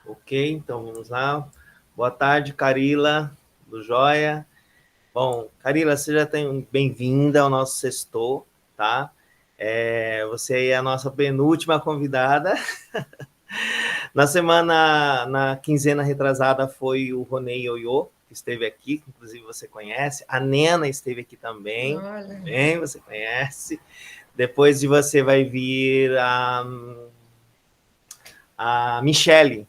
Ok, então vamos lá. Boa tarde, Carila, do Joia. Bom, Carila, seja bem-vinda ao nosso sextor, tá? Você é a nossa penúltima convidada. Na quinzena retrasada foi o Ronei Ioiô, que esteve aqui, que inclusive você conhece. A Nena esteve aqui também, também você conhece. Depois de você vai vir a Michele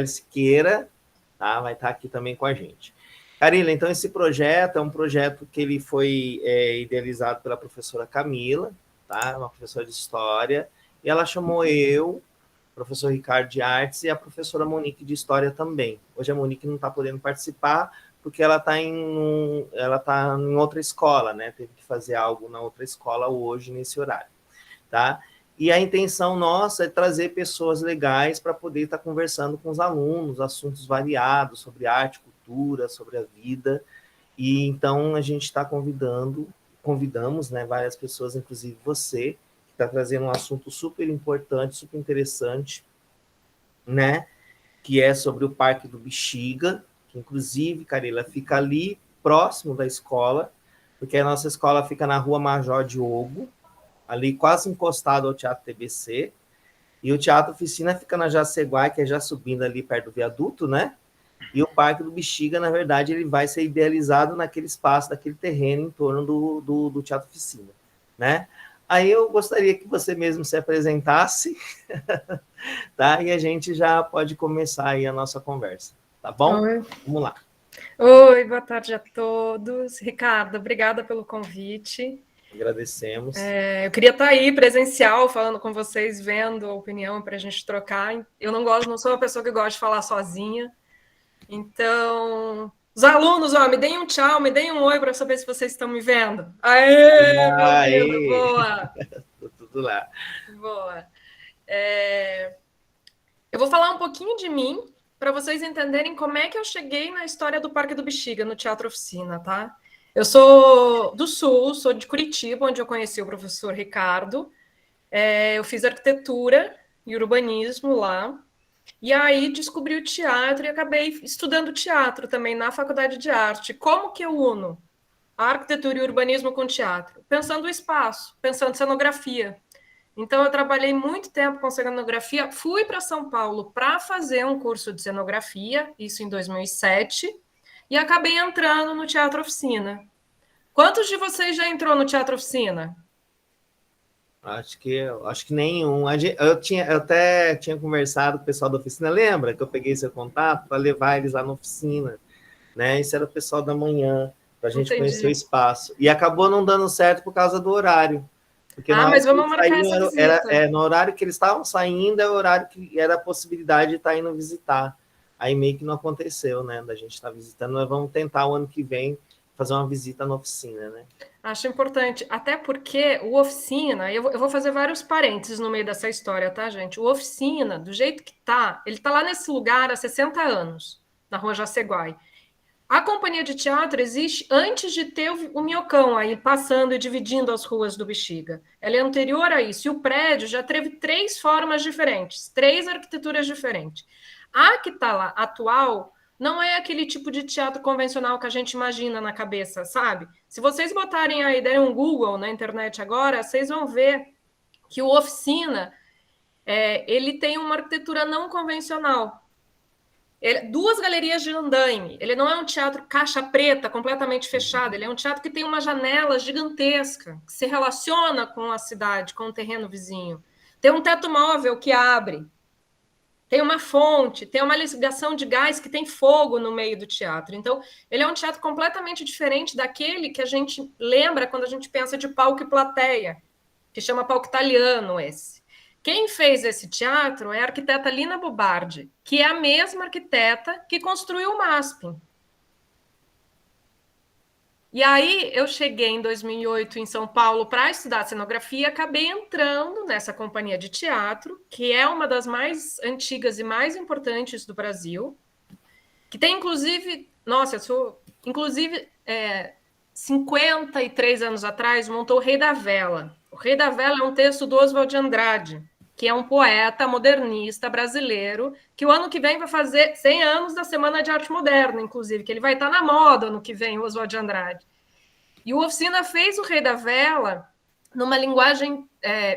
Siqueira, tá? Vai estar aqui também com a gente. Carila, então esse projeto é um projeto que ele foi idealizado pela professora Camila, tá? Uma professora de história, e ela chamou eu, o professor Ricardo de Artes e a professora Monique de História também. Hoje a Monique não está podendo participar porque ela está em outra escola, né? Teve que fazer algo na outra escola hoje, nesse horário, tá? E a intenção nossa é trazer pessoas legais para poder estar conversando com os alunos, assuntos variados sobre arte, cultura, sobre a vida. E então a gente está convidamos, né, várias pessoas, inclusive você, que está trazendo um assunto super importante, super interessante, né, que é sobre o Parque do Bexiga, que inclusive, Carila, fica ali próximo da escola, porque a nossa escola fica na Rua Major Diogo, ali quase encostado ao Teatro TBC, e o Teatro Oficina fica na Jaceguai, que é já subindo ali perto do viaduto, né? E o Parque do Bexiga, na verdade, ele vai ser idealizado naquele espaço, daquele terreno em torno do Teatro Oficina, né? Aí eu gostaria que você mesmo se apresentasse, tá? E a gente já pode começar aí a nossa conversa, tá bom? Oi. Vamos lá. Oi, boa tarde a todos. Ricardo, obrigada pelo convite. Agradecemos. Eu queria estar aí presencial, falando com vocês, vendo a opinião para a gente trocar. Eu não sou uma pessoa que gosta de falar sozinha. Então, os alunos, me deem um tchau, me deem um oi para saber se vocês estão me vendo. Aê, me ouvindo, boa! Tudo lá. Boa. Eu vou falar um pouquinho de mim, para vocês entenderem como é que eu cheguei na história do Parque do Bexiga, no Teatro Oficina, tá? Eu sou do Sul, sou de Curitiba, onde eu conheci o professor Ricardo. Eu fiz arquitetura e urbanismo lá. E aí descobri o teatro e acabei estudando teatro também na Faculdade de Arte. Como que eu uno a arquitetura e o urbanismo com teatro? Pensando o espaço, pensando cenografia. Então, eu trabalhei muito tempo com cenografia, fui para São Paulo para fazer um curso de cenografia, isso em 2007, e acabei entrando no Teatro Oficina. Quantos de vocês já entrou no Teatro Oficina? Acho que nenhum. Eu até tinha conversado com o pessoal da oficina, lembra que eu peguei seu contato para levar eles lá na oficina, né? Isso era o pessoal da manhã, para a gente conhecer o Entendi. espaço. E acabou não dando certo por causa do horário. Porque na hora Mas que vamos eles marcar essa saíam, visita. no horário que eles estavam saindo, é o horário que era a possibilidade de estar indo visitar. Aí meio que não aconteceu, né? Da gente estar visitando. Nós vamos tentar o ano que vem fazer uma visita na oficina, né? Acho importante, até porque o Oficina, eu vou fazer vários parênteses no meio dessa história, tá, gente? O Oficina, do jeito que tá, ele tá lá nesse lugar há 60 anos, na Rua Jaceguai. A companhia de teatro existe antes de ter o Minhocão aí passando e dividindo as ruas do Bexiga. Ela é anterior a isso. E o prédio já teve 3 formas diferentes, 3 arquiteturas diferentes. A que está lá atual não é aquele tipo de teatro convencional que a gente imagina na cabeça, sabe? Se vocês botarem aí, derem um Google na internet agora, vocês vão ver que o Oficina ele tem uma arquitetura não convencional. 2 galerias de andaime. Ele não é um teatro caixa preta, completamente fechado. Ele é um teatro que tem uma janela gigantesca, que se relaciona com a cidade, com o terreno vizinho. Tem um teto móvel que abre. Tem uma fonte, tem uma ligação de gás que tem fogo no meio do teatro. Então, ele é um teatro completamente diferente daquele que a gente lembra quando a gente pensa de palco e plateia, que chama palco italiano esse. Quem fez esse teatro é a arquiteta Lina Bobardi, que é a mesma arquiteta que construiu o MASP. E aí eu cheguei em 2008 em São Paulo para estudar cenografia, acabei entrando nessa companhia de teatro, que é uma das mais antigas e mais importantes do Brasil, que tem inclusive, nossa, 53 anos atrás montou o Rei da Vela. O Rei da Vela é um texto do Oswald de Andrade. que é um poeta modernista brasileiro, que o ano que vem vai fazer 100 anos da Semana de Arte Moderna, inclusive, que ele vai estar na moda ano que vem, o Oswald de Andrade. E o Oficina fez o Rei da Vela numa linguagem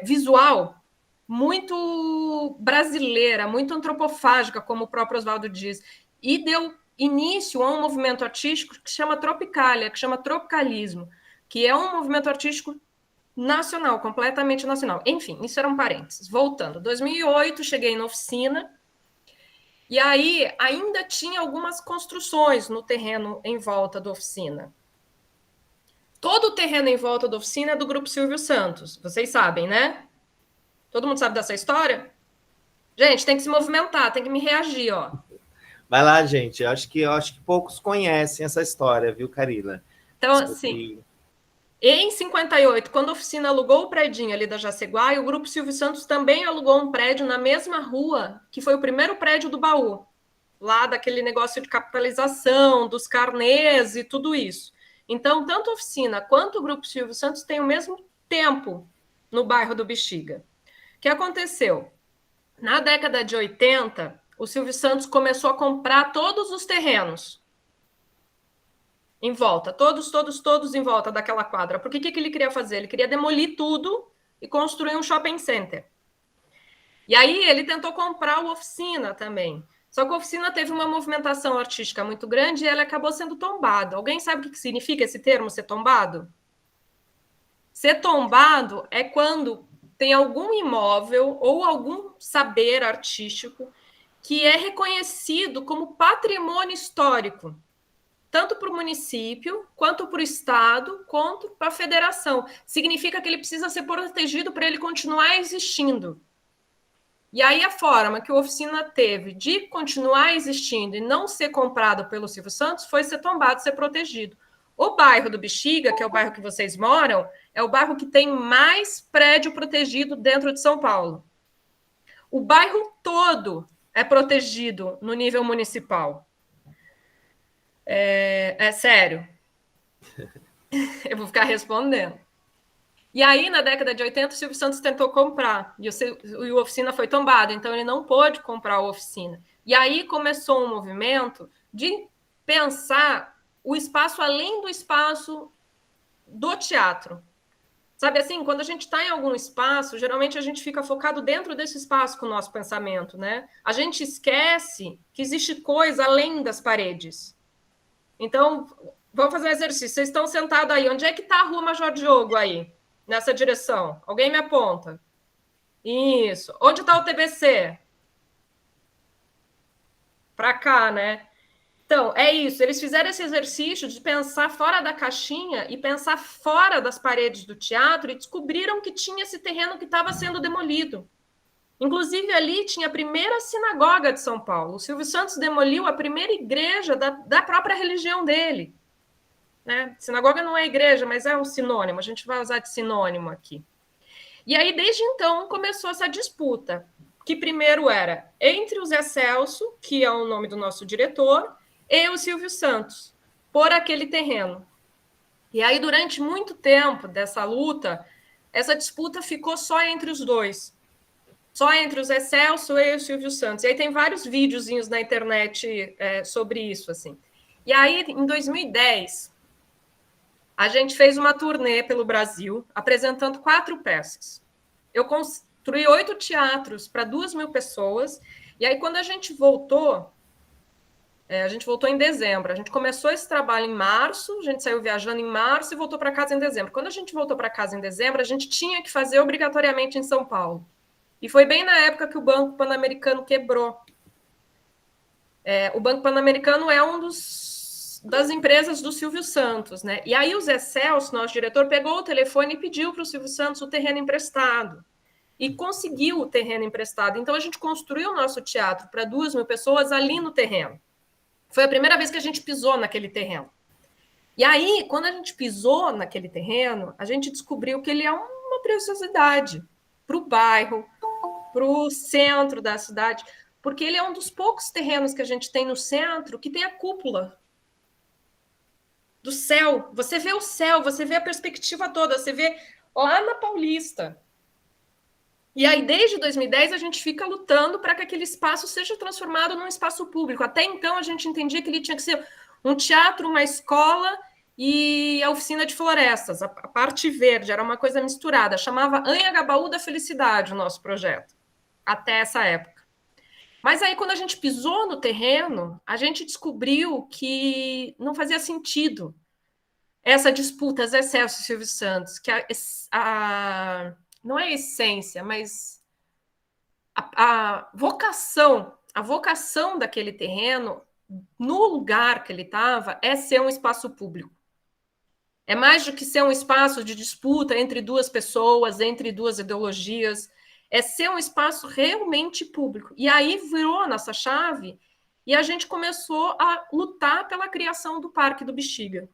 visual muito brasileira, muito antropofágica, como o próprio Oswaldo diz, e deu início a um movimento artístico que chama Tropicália, que chama tropicalismo, que é um movimento artístico nacional, completamente nacional. Enfim, isso era um parênteses. Voltando, 2008, cheguei na Oficina, e aí ainda tinha algumas construções no terreno em volta da Oficina. Todo o terreno em volta da Oficina é do Grupo Silvio Santos, vocês sabem, né? Todo mundo sabe dessa história? Gente, tem que se movimentar, tem que me reagir, ó. Vai lá, gente. Eu acho que poucos conhecem essa história, viu, Carila? Então, assim, em 58, quando a Oficina alugou o prédio ali da Jaceguai, o Grupo Silvio Santos também alugou um prédio na mesma rua, que foi o primeiro prédio do Baú, lá daquele negócio de capitalização, dos carnês e tudo isso. Então, tanto a Oficina quanto o Grupo Silvio Santos têm o mesmo tempo no bairro do Bexiga. O que aconteceu? Na década de 80, o Silvio Santos começou a comprar todos os terrenos em volta, todos em volta daquela quadra. Porque o que ele queria fazer? Ele queria demolir tudo e construir um shopping center. E aí ele tentou comprar a Oficina também. Só que a Oficina teve uma movimentação artística muito grande e ela acabou sendo tombada. Alguém sabe o que significa esse termo, ser tombado? Ser tombado é quando tem algum imóvel ou algum saber artístico que é reconhecido como patrimônio histórico, tanto para o município, quanto para o Estado, quanto para a federação. Significa que ele precisa ser protegido para ele continuar existindo. E aí a forma que a Oficina teve de continuar existindo e não ser comprado pelo Silvio Santos foi ser tombado, ser protegido. O bairro do Bexiga, que é o bairro que vocês moram, é o bairro que tem mais prédio protegido dentro de São Paulo. O bairro todo é protegido no nível municipal. É sério. Eu vou ficar respondendo. E aí, na década de 80, o Silvio Santos tentou comprar, e o Oficina foi tombado, então ele não pôde comprar a Oficina. E aí começou um movimento de pensar o espaço além do espaço do teatro. Sabe assim, quando a gente está em algum espaço, geralmente a gente fica focado dentro desse espaço com o nosso pensamento, né? A gente esquece que existe coisa além das paredes. Então, vamos fazer um exercício. Vocês estão sentados aí. Onde é que está a Rua Major Diogo aí? Nessa direção? Alguém me aponta. Isso. Onde está o TBC? Para cá, né? Então, é isso. Eles fizeram esse exercício de pensar fora da caixinha e pensar fora das paredes do teatro e descobriram que tinha esse terreno que estava sendo demolido. Inclusive, ali tinha a primeira sinagoga de São Paulo. O Silvio Santos demoliu a primeira igreja da própria religião dele. Né? Sinagoga não é igreja, mas é um sinônimo. A gente vai usar de sinônimo aqui. E aí, desde então, começou essa disputa, que primeiro era entre o Zé Celso, que é o nome do nosso diretor, e o Silvio Santos, por aquele terreno. E aí, durante muito tempo dessa luta, essa disputa ficou só entre os dois. Só entre o Zé Celso e o Silvio Santos. E aí tem vários videozinhos na internet sobre isso. Assim. E aí, em 2010, a gente fez uma turnê pelo Brasil, apresentando 4 peças. Eu construí 8 teatros para 2.000 pessoas. E aí, quando a gente voltou em dezembro. A gente começou esse trabalho em março, a gente saiu viajando em março e voltou para casa em dezembro. Quando a gente voltou para casa em dezembro, a gente tinha que fazer obrigatoriamente em São Paulo. E foi bem na época que o Banco Pan-Americano quebrou. O Banco Pan-Americano é das empresas do Silvio Santos, né? E aí o Zé Celso, nosso diretor, pegou o telefone e pediu para o Silvio Santos o terreno emprestado. E conseguiu o terreno emprestado. Então a gente construiu o nosso teatro para 2.000 pessoas ali no terreno. Foi a primeira vez que a gente pisou naquele terreno. E aí, quando a gente pisou naquele terreno, a gente descobriu que ele é uma preciosidade para o bairro, para o centro da cidade, porque ele é um dos poucos terrenos que a gente tem no centro que tem a cúpula do céu. Você vê o céu, você vê a perspectiva toda, você vê lá na Paulista. E aí, desde 2010, a gente fica lutando para que aquele espaço seja transformado num espaço público. Até então, a gente entendia que ele tinha que ser um teatro, uma escola e a oficina de florestas. A parte verde era uma coisa misturada. Chamava Anhangabaú da Felicidade o nosso projeto, até essa época. Mas aí, quando a gente pisou no terreno, a gente descobriu que não fazia sentido essa disputa, Zé Celso e Silvio Santos, que não é a essência, mas a vocação daquele terreno, no lugar que ele estava, é ser um espaço público. É mais do que ser um espaço de disputa entre duas pessoas, entre duas ideologias. É ser um espaço realmente público. E aí virou a nossa chave e a gente começou a lutar pela criação do Parque do Bexiga.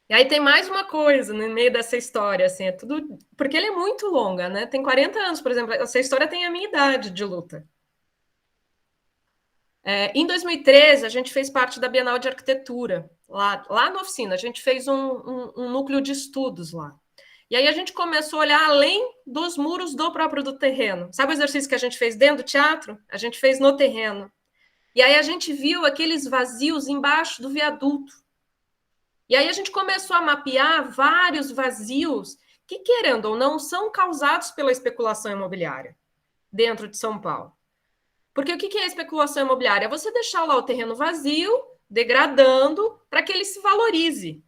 E aí tem mais uma coisa no meio dessa história, assim, é tudo. Porque ele é muito longa, né? Tem 40 anos, por exemplo. Essa história tem a minha idade de luta. Em 2013, a gente fez parte da Bienal de Arquitetura, lá na oficina. A gente fez um núcleo de estudos lá. E aí a gente começou a olhar além dos muros do terreno. Sabe o exercício que a gente fez dentro do teatro? A gente fez no terreno. E aí a gente viu aqueles vazios embaixo do viaduto. E aí a gente começou a mapear vários vazios que, querendo ou não, são causados pela especulação imobiliária dentro de São Paulo. Porque o que é especulação imobiliária? É você deixar lá o terreno vazio, degradando, para que ele se valorize,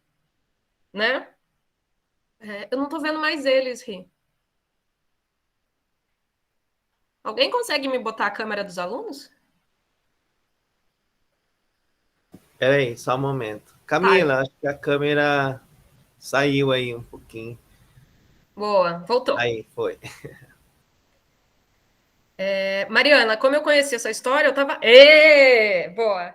né? Eu não estou vendo mais eles, Ri. Alguém consegue me botar a câmera dos alunos? Peraí, só um momento. Tá, Camila, acho que a câmera saiu aí um pouquinho. boa, voltou. Aí, foi. Mariana, como eu conheci essa história, eu estava... Boa!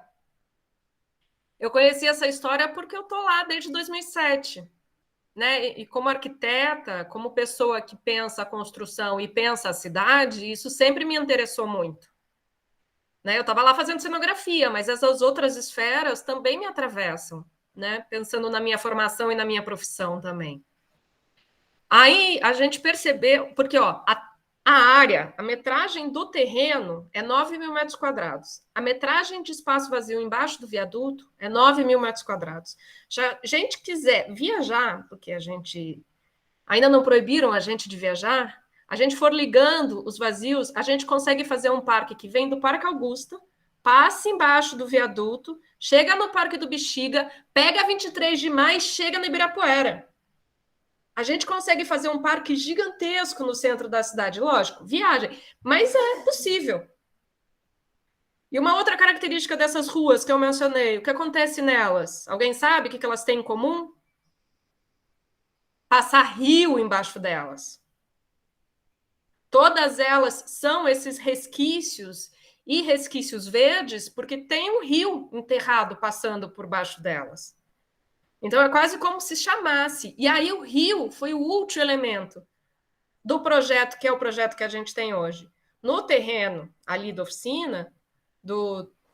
Eu conheci essa história porque eu tô lá desde 2007. Né? E como arquiteta, como pessoa que pensa a construção e pensa a cidade, isso sempre me interessou muito. Né? Eu estava lá fazendo cenografia, mas essas outras esferas também me atravessam, né? Pensando na minha formação e na minha profissão também. Aí a gente percebeu, porque a área, a metragem do terreno é 9.000 metros quadrados. A metragem de espaço vazio embaixo do viaduto é 9.000 metros quadrados. Se a gente quiser viajar, porque a gente ainda não proibiram a gente de viajar, a gente for ligando os vazios, a gente consegue fazer um parque que vem do Parque Augusta, passa embaixo do viaduto, chega no Parque do Bexiga, pega 23 de maio e chega no Ibirapuera. A gente consegue fazer um parque gigantesco no centro da cidade, lógico, viagem, mas é possível. E uma outra característica dessas ruas que eu mencionei, o que acontece nelas? Alguém sabe o que elas têm em comum? Passar rio embaixo delas. Todas elas são esses resquícios e resquícios verdes, porque tem um rio enterrado passando por baixo delas. Então é quase como se chamasse. E aí o rio foi o último elemento do projeto, que é o projeto que a gente tem hoje. No terreno ali da oficina,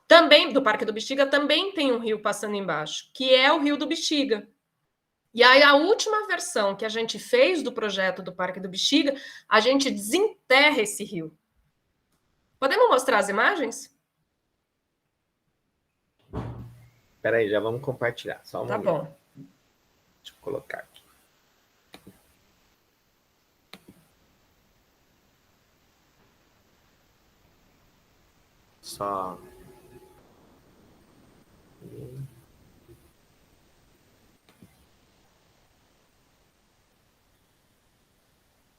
também do Parque do Bexiga, também tem um rio passando embaixo, que é o Rio do Bexiga. E aí, a última versão que a gente fez do projeto do Parque do Bexiga, a gente desenterra esse rio. Podemos mostrar as imagens? Peraí, já vamos compartilhar. Só um Tá momento. bom. Deixa eu colocar aqui. Só.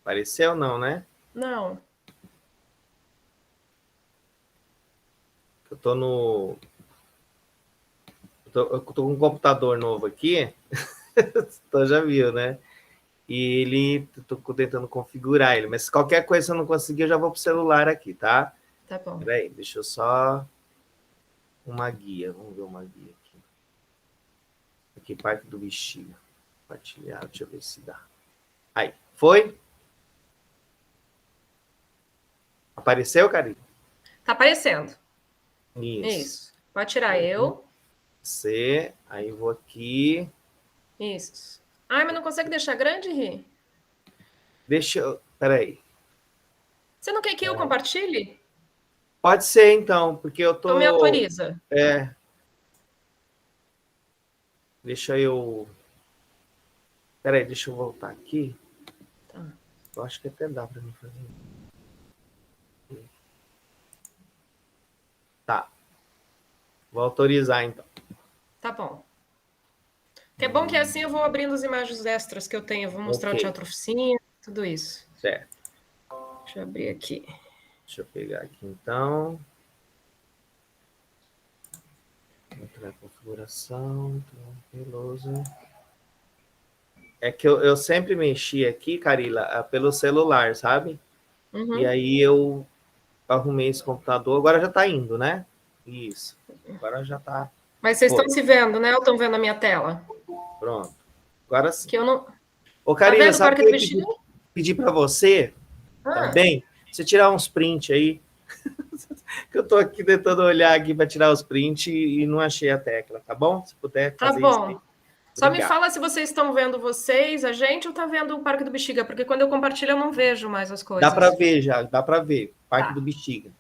Apareceu não, né? Não. Eu tô no. Eu tô com um computador novo aqui. Tu já viu, né? E ele. Tô tentando configurar ele. Mas qualquer coisa, se eu não conseguir, eu já vou pro celular aqui, tá? Tá bom. Peraí, deixa eu só. Uma guia. Vamos ver uma guia aqui. Aqui, Parque do Bexiga. Compartilhar, deixa eu ver se dá. Aí, foi? Apareceu, Karine? Tá aparecendo. Isso. Pode tirar eu. Você, aí vou aqui. Isso. Ai, mas não consegue deixar grande, Ri? Deixa eu. Peraí. Você não quer que eu compartilhe? Pode ser, então, porque eu Então me tô... autoriza. Deixa eu... Peraí, deixa eu voltar aqui. Tá. Eu acho que até dá para mim fazer. Tá. Vou autorizar, então. Tá bom. Que é bom que assim eu vou abrindo as imagens extras que eu tenho. Eu vou mostrar o Teatro Oficina, tudo isso. Certo. Deixa eu abrir aqui. Deixa eu pegar aqui, então. Entrar na configuração. Veloso. É que eu sempre mexi aqui, Carila, pelo celular, sabe? Uhum. E aí eu arrumei esse computador. Agora já tá indo, né? Isso. Agora já tá. Mas vocês estão se vendo, né? Ou estão vendo a minha tela? Pronto. Agora sim. Que eu não... Ô, Carila, tá vendo, sabe o Parque que do eu pedi para você também? Você tirar uns prints aí. Que eu tô aqui tentando olhar aqui para tirar os prints e não achei a tecla, tá bom? Se puder fazer isso aí. Só me fala se vocês estão vendo a gente, ou tá vendo o Parque do Bexiga, porque quando eu compartilho eu não vejo mais as coisas. Dá para ver já, dá para ver. Parque do Bexiga.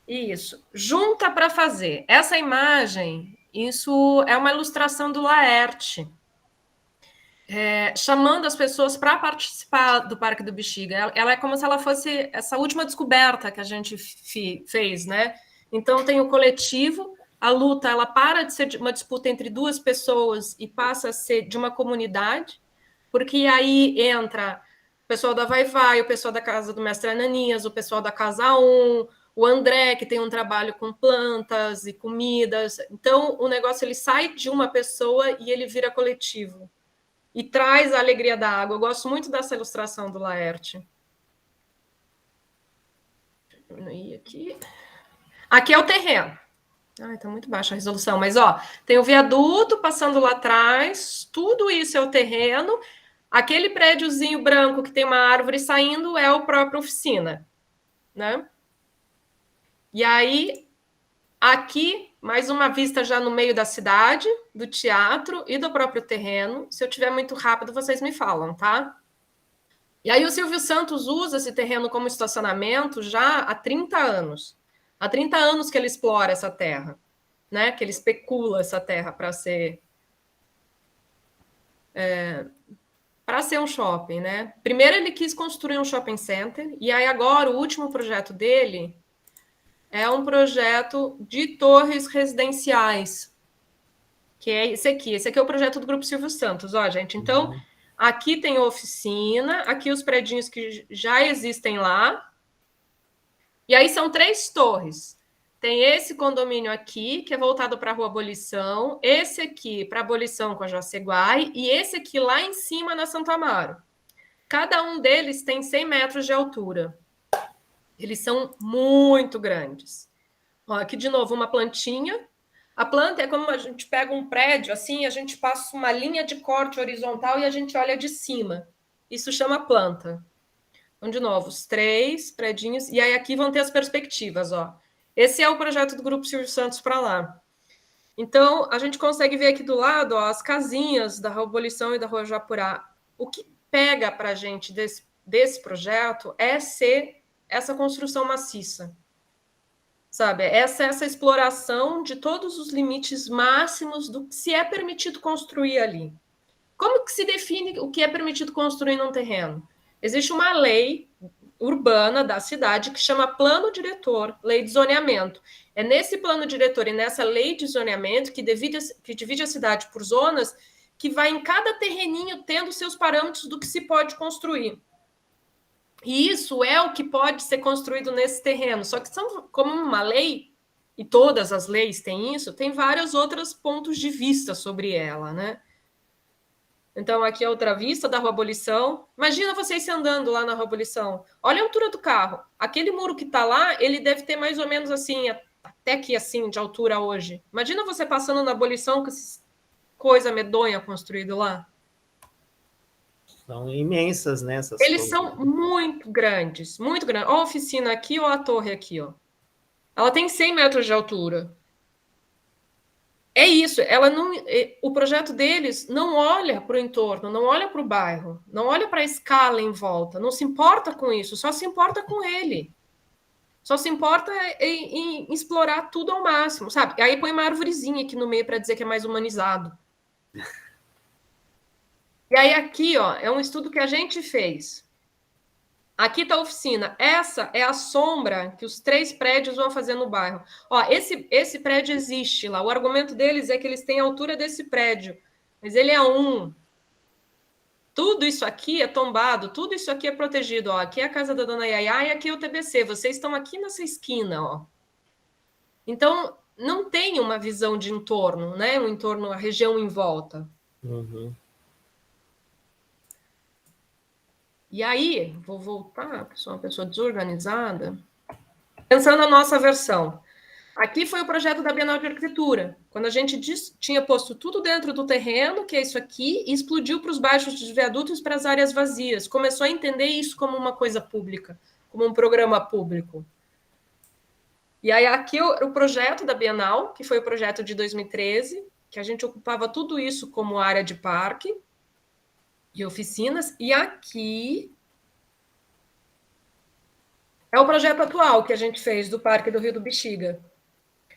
Isso. Junta para fazer. Essa imagem, isso é uma ilustração do Laerte, chamando as pessoas para participar do Parque do Bexiga. Ela é como se ela fosse essa última descoberta que a gente fez, né? Então tem o coletivo, a luta, ela para de ser uma disputa entre duas pessoas e passa a ser de uma comunidade, porque aí entra o pessoal da Vai Vai, o pessoal da Casa do Mestre Ananias, o pessoal da Casa 1, o André, que tem um trabalho com plantas e comidas. Então, o negócio ele sai de uma pessoa e ele vira coletivo. E traz a alegria da água. Eu gosto muito dessa ilustração do Laerte. Deixa eu diminuir aqui. Aqui é o terreno. Ai, tá muito baixa a resolução, mas ó, tem o viaduto passando lá atrás, tudo isso é o terreno. Aquele prédiozinho branco que tem uma árvore saindo é o próprio oficina, né? E aí, aqui, mais uma vista já no meio da cidade, do teatro e do próprio terreno. Se eu tiver muito rápido, vocês me falam, tá? E aí o Silvio Santos usa esse terreno como estacionamento já há 30 anos. Há 30 anos que ele explora essa terra, né? Que ele especula essa terra para ser um shopping, né? Primeiro ele quis construir um shopping center, e aí agora o último projeto dele é um projeto de torres residenciais, que é esse aqui. Esse aqui é o projeto do Grupo Silvio Santos, ó, gente. Então, aqui tem a oficina, aqui os predinhos que já existem lá, e aí são 3 torres. Tem esse condomínio aqui, que é voltado para a Rua Abolição, esse aqui para a Abolição com a Jaceguai, e esse aqui lá em cima na Santo Amaro. Cada um deles tem 100 metros de altura. Eles são muito grandes. Ó, aqui de novo uma plantinha. A planta é como a gente pega um prédio, assim, a gente passa uma linha de corte horizontal e a gente olha de cima. Isso chama planta. Então, de novo, os 3 predinhos. E aí aqui vão ter as perspectivas, ó. Esse é o projeto do Grupo Silvio Santos para lá. Então, a gente consegue ver aqui do lado, ó, as casinhas da Rua Abolição e da Rua Japurá. O que pega para a gente desse projeto é ser essa construção maciça. Sabe? Essa exploração de todos os limites máximos do que se é permitido construir ali. Como que se define o que é permitido construir num terreno? Existe uma lei urbana da cidade que chama Plano Diretor, Lei de Zoneamento. É nesse plano diretor e nessa lei de zoneamento que divide a cidade por zonas, que vai em cada terreninho tendo seus parâmetros do que se pode construir. E isso é o que pode ser construído nesse terreno. Só que são como uma lei, e todas as leis têm isso, tem vários outros pontos de vista sobre ela, né? Então, aqui é outra vista da Rua Abolição. Imagina vocês andando lá na Rua Abolição. Olha a altura do carro. Aquele muro que está lá, ele deve ter mais ou menos assim, até aqui assim, de altura hoje. Imagina você passando na Abolição com essa coisa medonha construído lá. São imensas, né? Essas Eles são muito grandes, muito grandes. Olha a oficina aqui ou a torre aqui, ó. Ela tem 100 metros de altura. É isso, o projeto deles não olha para o entorno, não olha para o bairro, não olha para a escala em volta, não se importa com isso, só se importa com ele. Só se importa em explorar tudo ao máximo, sabe? E aí põe uma arvorezinha aqui no meio para dizer que é mais humanizado. E aí aqui, ó, é um estudo que a gente fez. Aqui está a oficina. Essa é a sombra que os 3 prédios vão fazer no bairro. Ó, esse prédio existe lá. O argumento deles é que eles têm a altura desse prédio, mas ele é 1. Tudo isso aqui é tombado, tudo isso aqui é protegido. Ó, aqui é a casa da dona Yaya e aqui é o TBC. Vocês estão aqui nessa esquina, ó. Então, não tem uma visão de entorno, né? Um entorno, a região em volta. Uhum. E aí, vou voltar, porque sou uma pessoa desorganizada. Pensando na nossa versão. Aqui foi o projeto da Bienal de Arquitetura, quando a gente tinha posto tudo dentro do terreno, que é isso aqui, e explodiu para os baixos dos viadutos para as áreas vazias. Começou a entender isso como uma coisa pública, como um programa público. E aí aqui o projeto da Bienal, que foi o projeto de 2013, que a gente ocupava tudo isso como área de parque, de oficinas, e aqui é o projeto atual que a gente fez do Parque do Rio do Bexiga.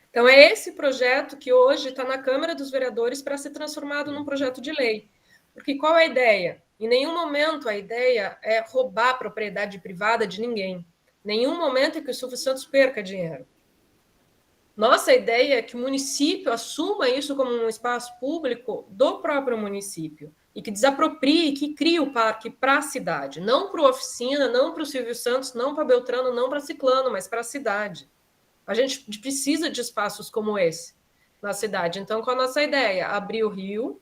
Então, é esse projeto que hoje está na Câmara dos Vereadores para ser transformado num projeto de lei. Porque qual é a ideia? Em nenhum momento a ideia é roubar a propriedade privada de ninguém. Em nenhum momento é que o Silvio Santos perca dinheiro. Nossa ideia é que o município assuma isso como um espaço público do próprio município e que desaproprie, que crie o parque para a cidade, não para a oficina, não para o Silvio Santos, não para Beltrano, não para Ciclano, mas para a cidade. A gente precisa de espaços como esse na cidade. Então, qual a nossa ideia? Abrir o rio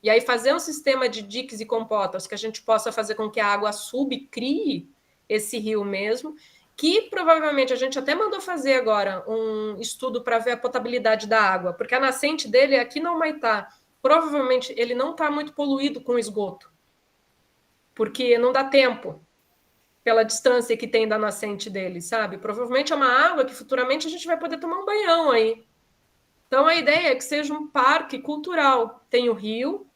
e aí fazer um sistema de diques e compotas que a gente possa fazer com que a água suba e crie esse rio mesmo, que provavelmente a gente até mandou fazer agora um estudo para ver a potabilidade da água, porque a nascente dele é aqui no Humaitá. Provavelmente ele não está muito poluído com esgoto, porque não dá tempo pela distância que tem da nascente dele, sabe? Provavelmente é uma água que futuramente a gente vai poder tomar um banhão aí. Então a ideia é que seja um parque cultural. Tem o rio,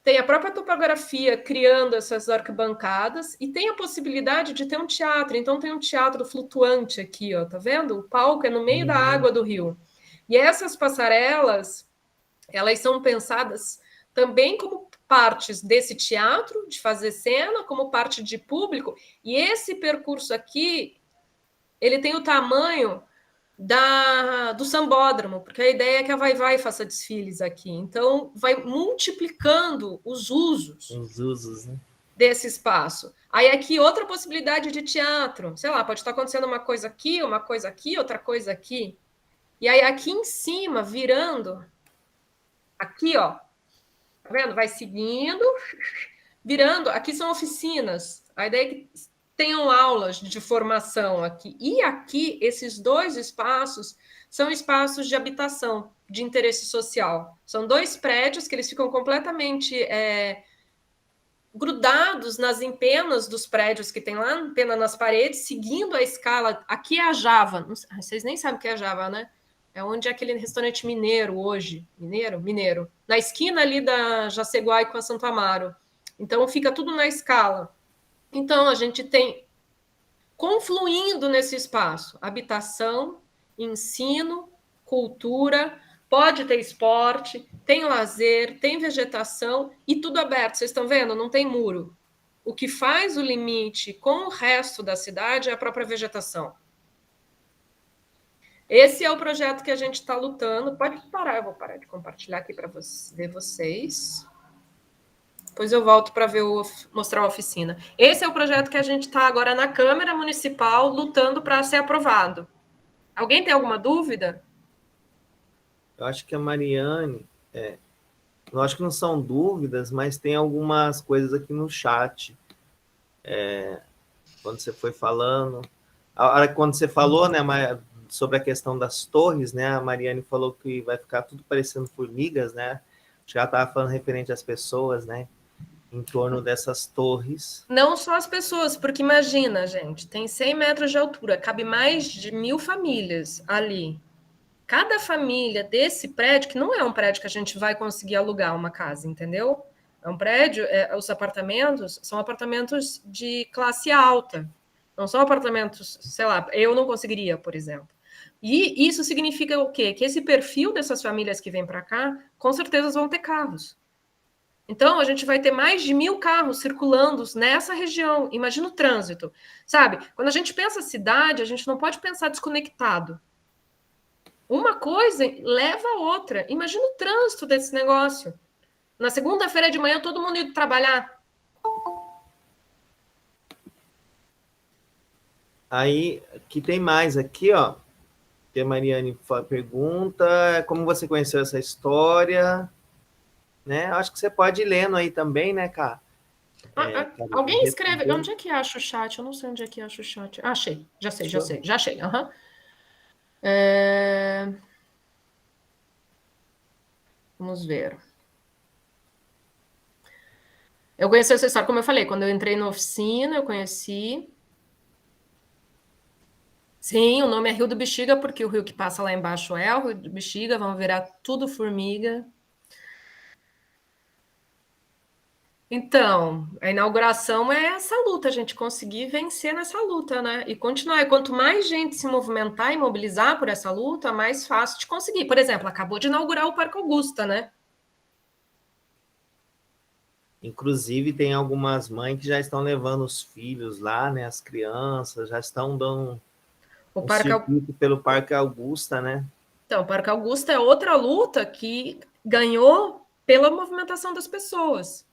tem a própria topografia criando essas arquibancadas e tem a possibilidade de ter um teatro. Então tem um teatro flutuante aqui, ó, tá vendo? O palco é no meio da água do rio. E essas passarelas, elas são pensadas também como partes desse teatro, de fazer cena, como parte de público, e esse percurso aqui, ele tem o tamanho do sambódromo, porque a ideia é que a Vai-Vai faça desfiles aqui, então vai multiplicando os usos né? Desse espaço. Aí aqui outra possibilidade de teatro, sei lá, pode estar acontecendo uma coisa aqui, outra coisa aqui, e aí aqui em cima, virando, aqui, ó, tá vendo? Vai seguindo, virando. Aqui são oficinas. A ideia é que tenham aulas de formação aqui. E aqui, esses 2 espaços são espaços de habitação, de interesse social. São 2 prédios que eles ficam completamente grudados nas empenas dos prédios que tem lá, empena nas paredes, seguindo a escala. Aqui é a Java. Vocês nem sabem o que é a Java, né? É onde é aquele restaurante mineiro hoje. Mineiro. Na esquina ali da Jaceguai com a Santo Amaro. Então, fica tudo na escala. Então, a gente tem, confluindo nesse espaço, habitação, ensino, cultura, pode ter esporte, tem lazer, tem vegetação e tudo aberto. Vocês estão vendo? Não tem muro. O que faz o limite com o resto da cidade é a própria vegetação. Esse é o projeto que a gente está lutando. Pode parar, eu vou parar de compartilhar aqui para ver vocês. Depois eu volto para mostrar a oficina. Esse é o projeto que a gente está agora na Câmara Municipal lutando para ser aprovado. Alguém tem alguma dúvida? Eu acho que a Mariane, eu acho que não são dúvidas, mas tem algumas coisas aqui no chat. Quando você foi falando, quando você falou, né, sobre a questão das torres, né, a Mariane falou que vai ficar tudo parecendo formigas, né? Já estava falando referente às pessoas, né? Em torno dessas torres. Não só as pessoas, porque imagina, gente, tem 100 metros de altura, cabe mais de 1.000 famílias ali. Cada família desse prédio, que não é um prédio que a gente vai conseguir alugar uma casa, entendeu? É um prédio, os apartamentos são apartamentos de classe alta. Não são apartamentos, sei lá, eu não conseguiria, por exemplo. E isso significa o quê? Que esse perfil dessas famílias que vêm para cá, com certeza vão ter carros. Então, a gente vai ter mais de 1.000 carros circulando nessa região. Imagina o trânsito, sabe? Quando a gente pensa cidade, a gente não pode pensar desconectado. Uma coisa leva a outra. Imagina o trânsito desse negócio. Na segunda-feira de manhã, todo mundo indo trabalhar. Aí, que tem mais aqui, ó, que a Mariane pergunta, como você conheceu essa história, né? Acho que você pode ir lendo aí também, né, Cá? Alguém escreve, onde é que acha o chat? Eu não sei onde é que acha o chat. Ah, achei, já achei. Uhum. Vamos ver. Eu conheci essa história, como eu falei, quando eu entrei na oficina, eu conheci. Sim, o nome é Rio do Bexiga, porque o rio que passa lá embaixo é o Rio do Bexiga, vão virar tudo formiga. Então, a inauguração é essa luta, a gente conseguir vencer nessa luta, né? E continuar. E quanto mais gente se movimentar e mobilizar por essa luta, mais fácil de conseguir. Por exemplo, acabou de inaugurar o Parque Augusta, né? Inclusive, tem algumas mães que já estão levando os filhos lá, né? As crianças já estão dando O um Parque circuito pelo Parque Augusta, né? Então, o Parque Augusta é outra luta que ganhou pela movimentação das pessoas.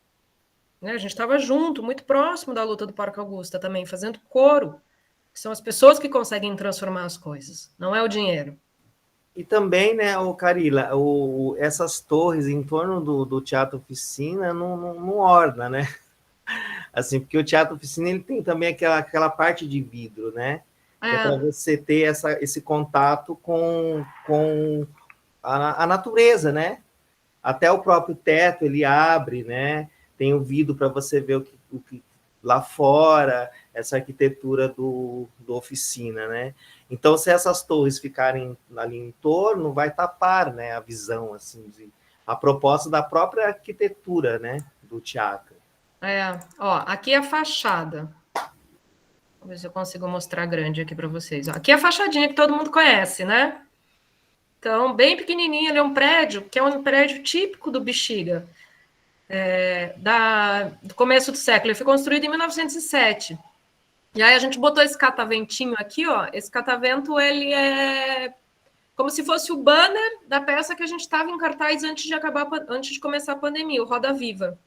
Né? A gente estava junto, muito próximo da luta do Parque Augusta também, fazendo coro, que são as pessoas que conseguem transformar as coisas, não é o dinheiro. E também, né, o Carila, essas torres em torno do Teatro Oficina não orna, né? Assim, porque o Teatro Oficina ele tem também aquela parte de vidro, né? Que é para você ter esse contato com a natureza, né? Até o próprio teto ele abre, né? Tem o vidro para você ver o que lá fora, essa arquitetura do Oficina, né? Então, se essas torres ficarem ali em torno, vai tapar, né, a visão, assim, a proposta da própria arquitetura, né, do teatro. Ó, aqui é a fachada. Vamos ver se eu consigo mostrar grande aqui para vocês. Ó, aqui é a fachadinha que todo mundo conhece, né? Então, bem pequenininho, ele é um prédio, que é um prédio típico do Bexiga, do começo do século. Ele foi construído em 1907. E aí a gente botou esse cataventinho aqui, ó. Esse catavento, ele é como se fosse o banner da peça que a gente estava em cartaz antes de começar a pandemia, o Roda Viva.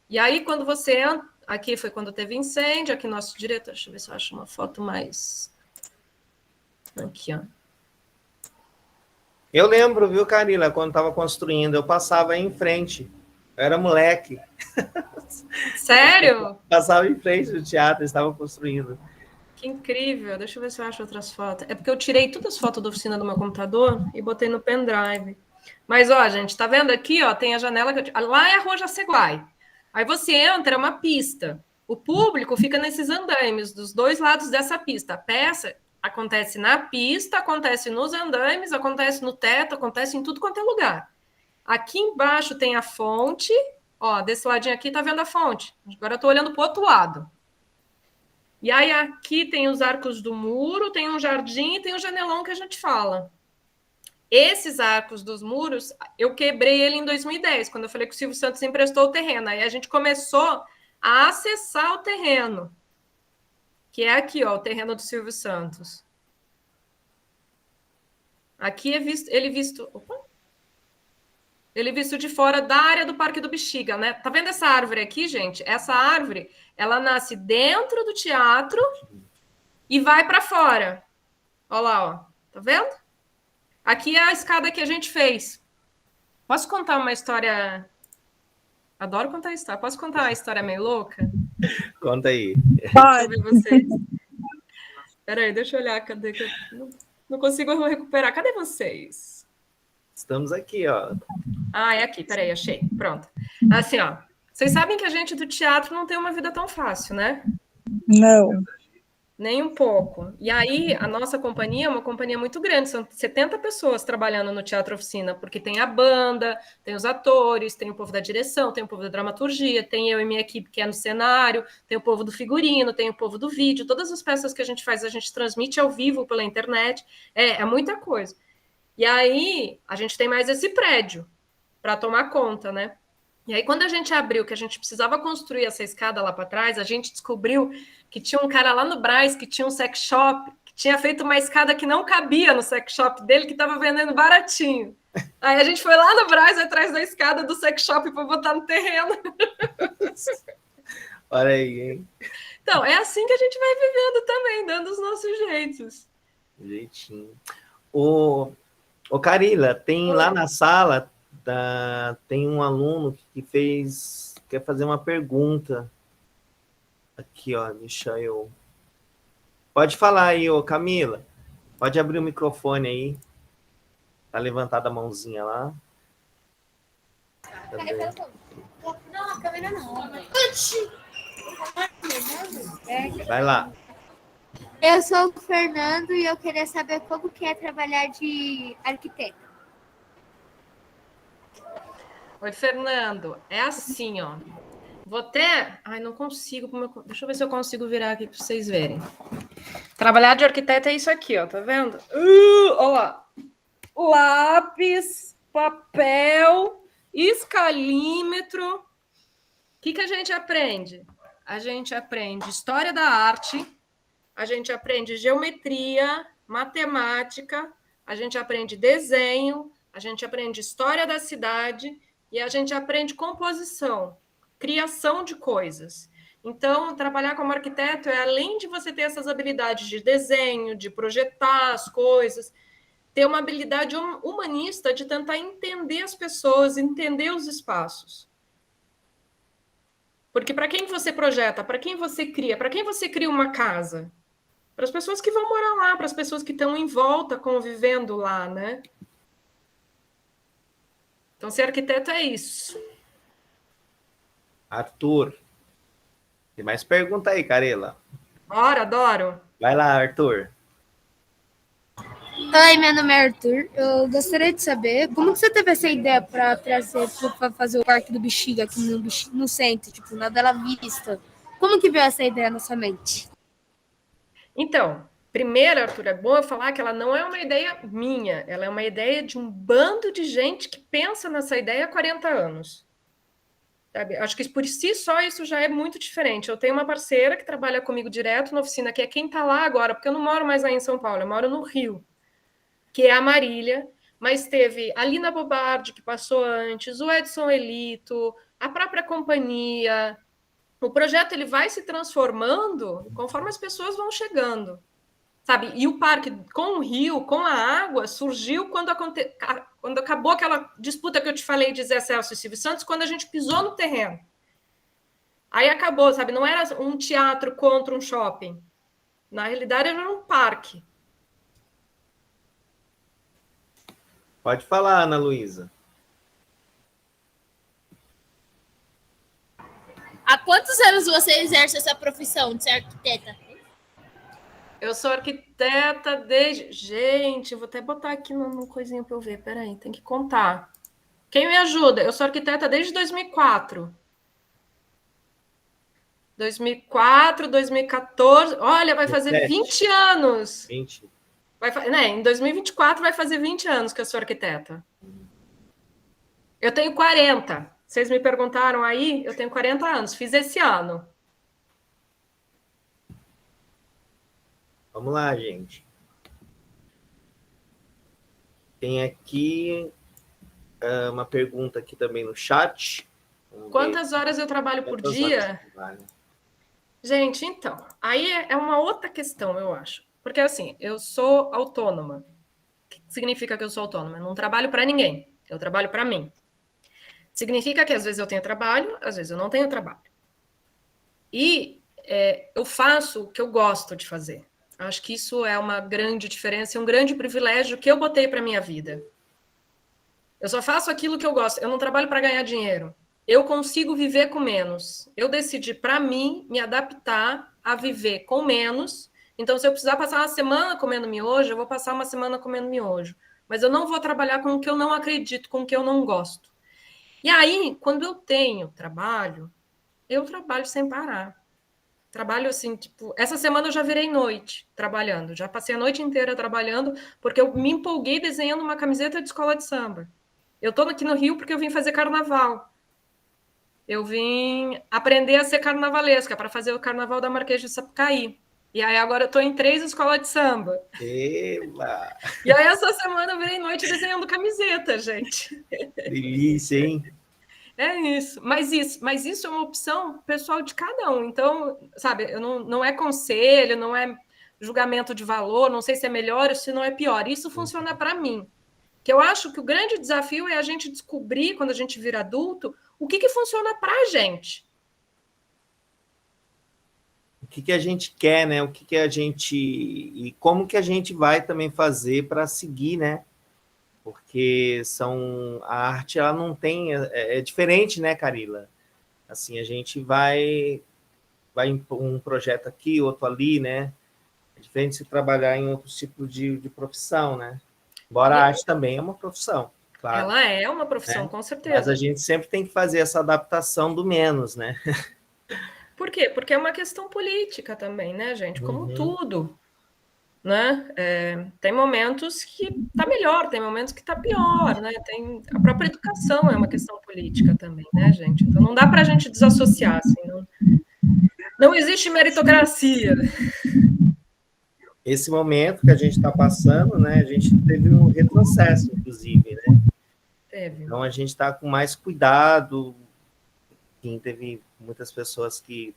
E aí, quando você entra, aqui foi quando teve incêndio, aqui nosso diretor, deixa eu ver se eu acho uma foto mais... Aqui, ó. Eu lembro, viu, Carila, quando estava construindo, eu passava em frente. Eu era moleque. Sério? Passava em frente do teatro, estava construindo. Que incrível. Deixa eu ver se eu acho outras fotos. É porque eu tirei todas as fotos da oficina do meu computador e botei no pendrive. Mas, ó, gente, tá vendo aqui, ó, tem a janela que lá é a Rua Jaceguai. Aí você entra, é uma pista. O público fica nesses andaimes, dos dois lados dessa pista. A peça acontece na pista, acontece nos andaimes, acontece no teto, acontece em tudo quanto é lugar. Aqui embaixo tem a fonte. Ó, desse ladinho aqui tá vendo a fonte. Agora eu tô olhando pro outro lado. E aí aqui tem os arcos do muro, tem um jardim e tem um janelão que a gente fala. Esses arcos dos muros, eu quebrei ele em 2010, quando eu falei que o Silvio Santos emprestou o terreno. Aí a gente começou a acessar o terreno, que é aqui, ó, o terreno do Silvio Santos. Aqui é visto, ele visto de fora da área do Parque do Bexiga, né? Tá vendo essa árvore aqui, gente? Essa árvore, ela nasce dentro do teatro e vai para fora. Olha lá, ó. Tá vendo? Aqui é a escada que a gente fez. Posso contar uma história? Adoro contar história. Posso contar uma história meio louca? Conta aí. Deixa eu ver vocês. Peraí, deixa eu olhar. Cadê? Não consigo recuperar. Cadê vocês? Estamos aqui, ó. Ah, é aqui. Peraí, achei. Pronto. Assim, ó. Vocês sabem que a gente do teatro não tem uma vida tão fácil, né? Não. Nem um pouco. E aí, a nossa companhia é uma companhia muito grande, são 70 pessoas trabalhando no Teatro Oficina, porque tem a banda, tem os atores, tem o povo da direção, tem o povo da dramaturgia, tem eu e minha equipe que é no cenário, tem o povo do figurino, tem o povo do vídeo, todas as peças que a gente faz, a gente transmite ao vivo pela internet, é muita coisa. E aí, a gente tem mais esse prédio para tomar conta, né? E aí, quando a gente abriu, que a gente precisava construir essa escada lá para trás, a gente descobriu que tinha um cara lá no Brás que tinha um sex shop, que tinha feito uma escada que não cabia no sex shop dele, que estava vendendo baratinho. Aí a gente foi lá no Brás, atrás da escada do sex shop, para botar no terreno. Olha aí, hein? Então, é assim que a gente vai vivendo também, dando os nossos jeitos. Jeitinho. Ô, Carila, tem lá na sala, tem um aluno que quer fazer uma pergunta. Aqui, ó, Michael. Pode falar aí, ô Camila. Pode abrir o microfone aí. Tá levantada a mãozinha lá. Não, a câmera não. Vai lá. Eu sou o Fernando e eu queria saber como que é trabalhar de arquiteto. Oi, Fernando. É assim, ó. Vou até... Ai, não consigo. Deixa eu ver se eu consigo virar aqui para vocês verem. Trabalhar de arquiteto é isso aqui, ó. Tá vendo? Olha lá. Lápis, papel, escalímetro. O que a gente aprende? A gente aprende história da arte, a gente aprende geometria, matemática, a gente aprende desenho, a gente aprende história da cidade e a gente aprende composição, criação de coisas. Então, trabalhar como arquiteto é além de você ter essas habilidades de desenho, de projetar as coisas, ter uma habilidade humanista de tentar entender as pessoas, entender os espaços. Porque para quem você projeta, para quem você cria uma casa? Para as pessoas que vão morar lá, para as pessoas que estão em volta convivendo lá, né? Então, ser arquiteto é isso. Arthur. Tem mais pergunta aí, Carila? Bora, adoro. Vai lá, Arthur. Oi, meu nome é Arthur. Eu gostaria de saber como que você teve essa ideia para fazer o Parque do Bexiga aqui no centro, tipo, na Bela Vista. Como que veio essa ideia na sua mente? Então, primeiro, Arthur, é bom eu falar que ela não é uma ideia minha, ela é uma ideia de um bando de gente que pensa nessa ideia há 40 anos. Sabe? Acho que por si só isso já é muito diferente. Eu tenho uma parceira que trabalha comigo direto na oficina, que é quem está lá agora, porque eu não moro mais aí em São Paulo, eu moro no Rio, que é a Marília, mas teve a Lina Bobardi, que passou antes, o Edson Elito, a própria companhia. O projeto ele vai se transformando conforme as pessoas vão chegando, sabe? E o parque com o rio, com a água, surgiu quando acabou aquela disputa que eu te falei de Zé Celso e Silvio Santos, quando a gente pisou no terreno. Aí acabou, sabe? Não era um teatro contra um shopping. Na realidade, era um parque. Pode falar, Ana Luísa. Há quantos anos você exerce essa profissão de ser arquiteta? Eu sou arquiteta desde... Gente, eu vou até botar aqui numa coisinha para eu ver. Peraí, tem que contar. Quem me ajuda? Eu sou arquiteta desde 2004. 2004, 2014... Olha, vai fazer 20 anos. 20. Em 2024 vai fazer 20 anos que eu sou arquiteta. Eu tenho 40. Vocês me perguntaram aí, eu tenho 40 anos. Fiz esse ano. Vamos lá, gente. Tem aqui uma pergunta aqui também no chat. Quantas horas eu trabalho por dia? Gente, então, aí é uma outra questão, eu acho. Porque, assim, eu sou autônoma. O que significa que eu sou autônoma? Eu não trabalho para ninguém. Eu trabalho para mim. Significa que às vezes eu tenho trabalho, às vezes eu não tenho trabalho. E eu faço o que eu gosto de fazer. Acho que isso é uma grande diferença, um grande privilégio que eu botei para minha vida. Eu só faço aquilo que eu gosto. Eu não trabalho para ganhar dinheiro. Eu consigo viver com menos. Eu decidi, para mim, me adaptar a viver com menos. Então, se eu precisar passar uma semana comendo miojo, eu vou passar uma semana comendo miojo. Mas eu não vou trabalhar com o que eu não acredito, com o que eu não gosto. E aí, quando eu tenho trabalho, eu trabalho sem parar. Trabalho assim, tipo... Essa semana eu já virei noite trabalhando. Já passei a noite inteira trabalhando, porque eu me empolguei desenhando uma camiseta de escola de samba. Eu estou aqui no Rio porque eu vim fazer carnaval. Eu vim aprender a ser carnavalesca para fazer o carnaval da Marquês de Sapucaí. E aí agora eu estou em 3 escolas de samba. Eba! E aí essa semana eu virei noite desenhando camiseta, gente. Delícia, hein? É isso. Mas isso é uma opção pessoal de cada um. Então, sabe, não é conselho, não é julgamento de valor, não sei se é melhor ou se não é pior. Isso funciona para mim. Que eu acho que o grande desafio é a gente descobrir, quando a gente vira adulto, o que funciona para a gente. O que a gente quer, né? O que a gente... E como que a gente vai também fazer para seguir, né? Porque a arte, ela não tem... É diferente, né, Carila? Assim, a gente vai um projeto aqui, outro ali, né? É diferente se trabalhar em outros tipos de profissão, né? Embora a arte também é uma profissão, claro. Ela é uma profissão, né? Com certeza. Mas a gente sempre tem que fazer essa adaptação do menos, né? Por quê? Porque é uma questão política também, né, gente? Como tudo, né? Tem momentos que está melhor, tem momentos que está pior, né? A própria educação é uma questão política também, né, gente? Então não dá para a gente desassociar, assim, não existe meritocracia. Esse momento que a gente está passando, né? A gente teve um retrocesso, inclusive, né? Teve. Então a gente está com mais cuidado. Teve muitas pessoas que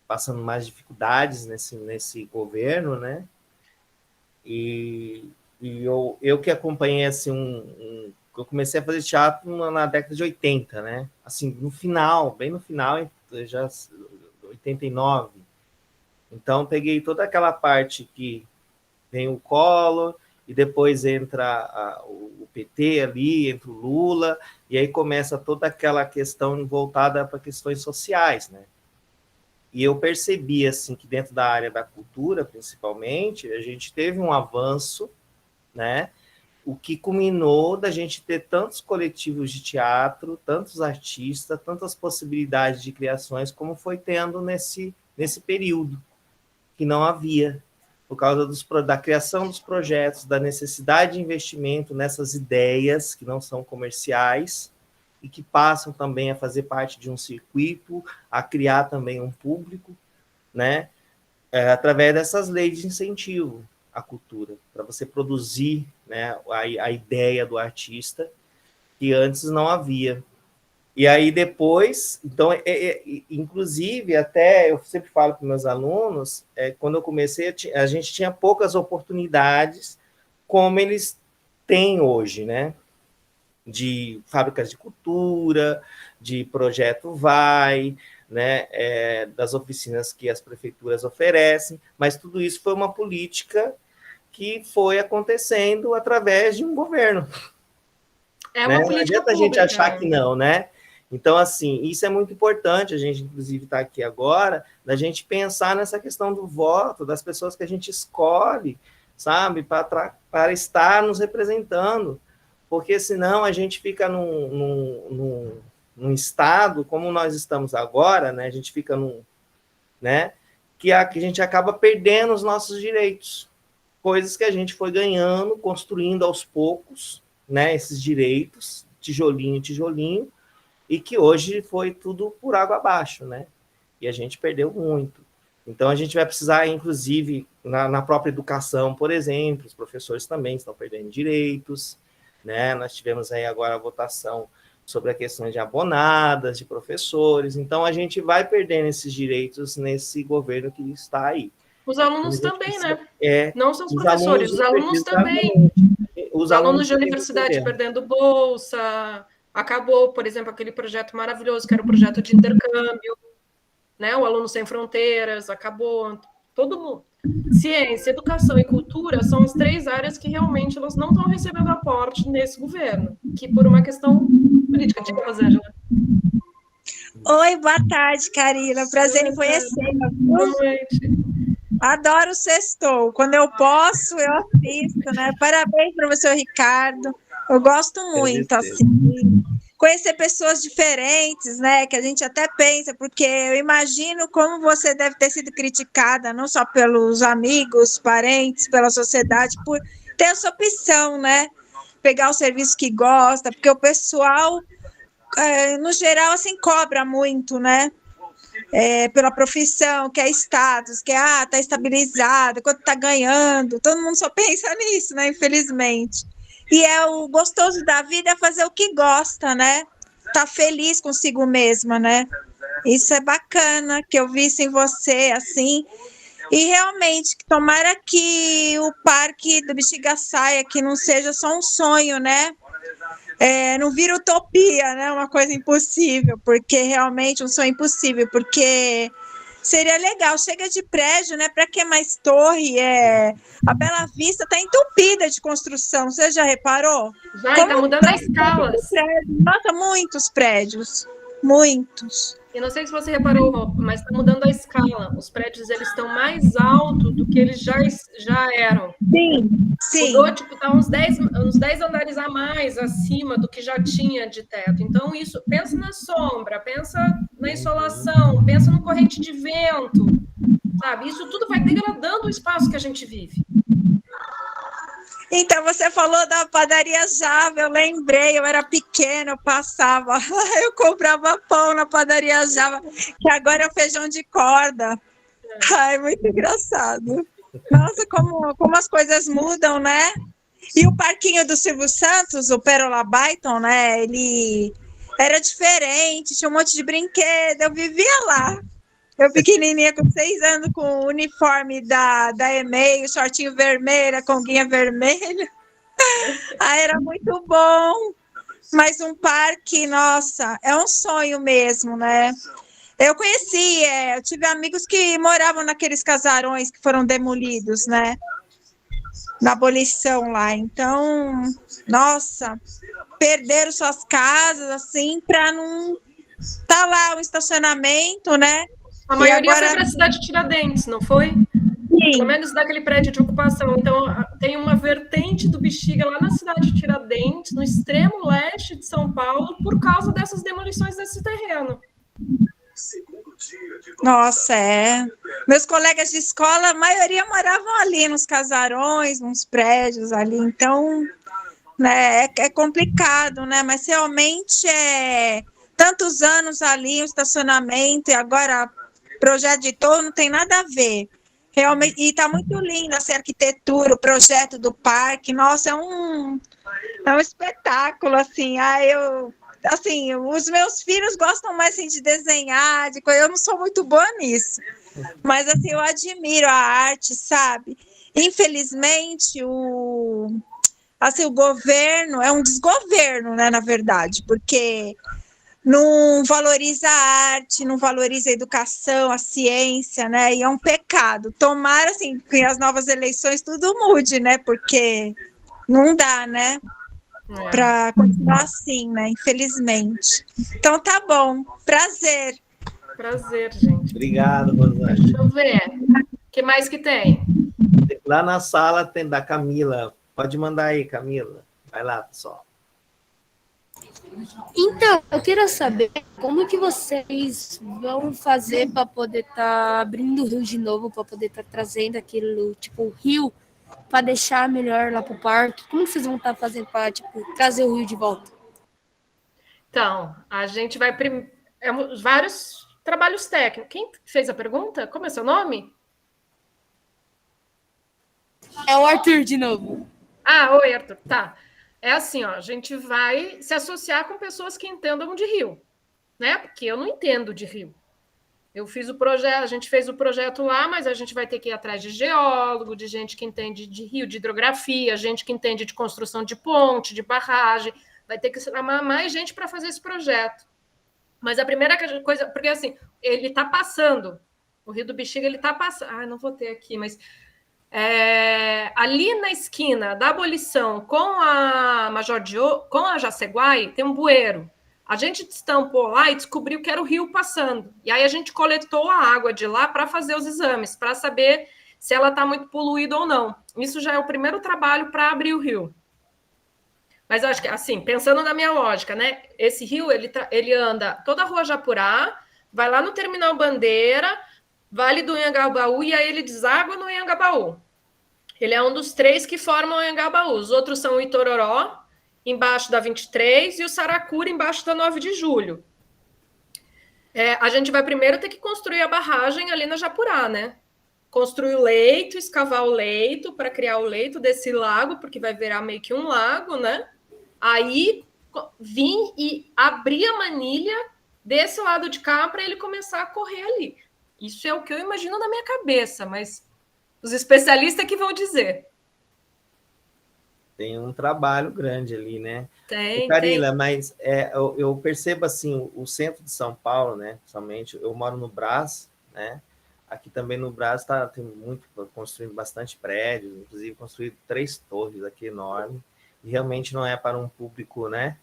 passando mais dificuldades nesse governo, né? E eu que acompanhei assim eu comecei a fazer teatro na década de 80, né? Assim, bem no final, já 89. Então peguei toda aquela parte que vem o Collor e depois entra o PT ali, entra o Lula, e aí começa toda aquela questão voltada para questões sociais, né? E eu percebi, assim, que dentro da área da cultura, principalmente, a gente teve um avanço, né? O que culminou da gente ter tantos coletivos de teatro, tantos artistas, tantas possibilidades de criações, como foi tendo nesse período, que não havia, por causa da criação dos projetos, da necessidade de investimento nessas ideias que não são comerciais, e que passam também a fazer parte de um circuito, a criar também um público, né? Através dessas leis de incentivo à cultura, para você produzir, né, a ideia do artista, que antes não havia. E aí depois, então, inclusive, até eu sempre falo para meus alunos, quando eu comecei, a gente tinha poucas oportunidades como eles têm hoje, né? De fábricas de cultura, de projeto Vai, né, das oficinas que as prefeituras oferecem, mas tudo isso foi uma política que foi acontecendo através de um governo. É uma política. Não adianta a gente achar que não, né? Então, assim, isso é muito importante, a gente, inclusive, está aqui agora, da gente pensar nessa questão do voto, das pessoas que a gente escolhe, sabe, para estar nos representando, porque senão a gente fica num estado, como nós estamos agora, né, a gente fica né, que a gente acaba perdendo os nossos direitos, coisas que a gente foi ganhando, construindo aos poucos, né, esses direitos, tijolinho, tijolinho, e que hoje foi tudo por água abaixo, né? E a gente perdeu muito. Então, a gente vai precisar, inclusive, na própria educação, por exemplo, os professores também estão perdendo direitos, né? Nós tivemos aí agora a votação sobre a questão de abonadas, de professores. Então, a gente vai perdendo esses direitos nesse governo que está aí. Os alunos também, né? Não só os professores, os alunos também. Os alunos de universidade perdendo bolsa. Acabou, por exemplo, aquele projeto maravilhoso que era o projeto de intercâmbio, né? O Aluno Sem Fronteiras, acabou. Todo mundo. Ciência, educação e cultura são as 3 áreas que realmente elas não estão recebendo aporte nesse governo, que por uma questão política. Diga, Rosângela. Oi, boa tarde, Carila. Prazer em conhecê-la. Boa noite. Adoro o sextou. Quando eu posso, eu assisto, né? Parabéns, professor Ricardo. Eu gosto muito, assim, conhecer pessoas diferentes, né? Que a gente até pensa, porque eu imagino como você deve ter sido criticada, não só pelos amigos, parentes, pela sociedade, por ter essa opção, né? Pegar o serviço que gosta, porque o pessoal, no geral, assim, cobra muito, né? Pela profissão, que é status, que tá estabilizado, quanto tá ganhando, todo mundo só pensa nisso, né? Infelizmente. E o gostoso da vida é fazer o que gosta, né? Tá feliz consigo mesma, né? Isso é bacana, que eu vi isso em você, assim. E realmente, tomara que o Parque do Bexiga saia, que não seja só um sonho, né? Não vira utopia, né? Uma coisa impossível, porque realmente um sonho impossível, porque seria legal, chega de prédio, né? Para que mais torre? A Bela Vista está entupida de construção, você já reparou? Já está mudando as escalas. Nossa, muitos prédios, muitos. E não sei se você reparou, mas está mudando a escala. Os prédios eles estão mais altos do que eles já eram. Sim. Mudou, tipo, tá uns 10 andares a mais acima do que já tinha de teto. Então, isso, pensa na sombra, pensa na insolação, pensa no corrente de vento, sabe? Isso tudo vai degradando o espaço que a gente vive. Então, você falou da padaria Java, eu lembrei, eu era pequena, eu passava, eu comprava pão na padaria Java, que agora é o feijão de corda. Ai, muito engraçado. Nossa, como as coisas mudam, né? E o parquinho do Silvio Santos, o Pérola Byton, né? Ele era diferente, tinha um monte de brinquedo, eu vivia lá. Eu pequenininha, com 6 anos, com o uniforme da EMEI, shortinho vermelho, a conguinha vermelha. Era muito bom. Mas um parque, nossa, é um sonho mesmo, né? Eu tive amigos que moravam naqueles casarões que foram demolidos, né? Na abolição lá. Então, nossa, perderam suas casas, assim, para não tá lá o estacionamento, né? A maioria foi para a cidade de Tiradentes, não foi? Sim. Pelo menos daquele prédio de ocupação. Então, tem uma vertente do Bexiga lá na cidade de Tiradentes, no extremo leste de São Paulo, por causa dessas demolições desse terreno. Nossa, Meus colegas de escola, a maioria moravam ali nos casarões, nos prédios ali, então, né, é complicado, né? Mas realmente tantos anos ali, o estacionamento, e agora projeto de torre não tem nada a ver. Realmente, e está muito lindo essa arquitetura, o projeto do parque, nossa, é um espetáculo, assim, assim, os meus filhos gostam mais assim, de desenhar, eu não sou muito boa nisso, mas assim, eu admiro a arte, sabe? Infelizmente, o governo é um desgoverno, né, na verdade, porque não valoriza a arte, não valoriza a educação, a ciência, né? E é um pecado. Tomara, assim, que as novas eleições tudo mude, né? Porque não dá, né? Para continuar assim, né? Infelizmente. Então, tá bom. Prazer. Prazer, gente. Obrigado, Rosângela. Deixa eu ver. O que mais que tem? Lá na sala tem da Camila. Pode mandar aí, Camila. Vai lá, pessoal. Então, eu queria saber como que vocês vão fazer para poder estar abrindo o rio de novo, para poder estar trazendo aquele, tipo, rio, para deixar melhor lá para o parque. Como que vocês vão estar fazendo para, tipo, trazer o rio de volta? Então, a gente vai... vários trabalhos técnicos. Quem fez a pergunta? Como é seu nome? É o Arthur de novo. Oi, Arthur. Tá. É assim, ó, a gente vai se associar com pessoas que entendam de rio, né? Porque eu não entendo de rio. Eu fiz o projeto, a gente fez o projeto lá, mas a gente vai ter que ir atrás de geólogo, de gente que entende de rio, de hidrografia, gente que entende de construção de ponte, de barragem. Vai ter que chamar mais gente para fazer esse projeto. Mas a primeira coisa, porque assim, ele está passando, o Rio do Bexiga, ele está passando. Não vou ter aqui, mas ali na esquina da Abolição com a Major Diogo, com a Jaceguai, tem um bueiro. A gente estampou lá e descobriu que era o rio passando. E aí a gente coletou a água de lá para fazer os exames, para saber se ela está muito poluída ou não. Isso já é o primeiro trabalho para abrir o rio. Mas eu acho que, assim, pensando na minha lógica, né? Esse rio, ele anda toda a Rua Japurá, vai lá no Terminal Bandeira, Vale do Anhangabaú, e aí ele deságua no Anhangabaú. Ele é um dos 3 que formam o Anhangabaú. Os outros são o Itororó, embaixo da 23, e o Saracura, embaixo da 9 de julho. A gente vai primeiro ter que construir a barragem ali na Japurá, né? Construir o leito, escavar o leito para criar o leito desse lago, porque vai virar meio que um lago, né? Aí vir e abrir a manilha desse lado de cá para ele começar a correr ali. Isso é o que eu imagino na minha cabeça, mas os especialistas que vão dizer. Tem um trabalho grande ali, né? Tem, Carila, tem. mas eu percebo assim, o centro de São Paulo, né? Somente eu moro no Brás, né? Aqui também no Brás tem muito, construindo bastante prédios, inclusive construído 3 torres aqui enormes, e realmente não é para um público, né?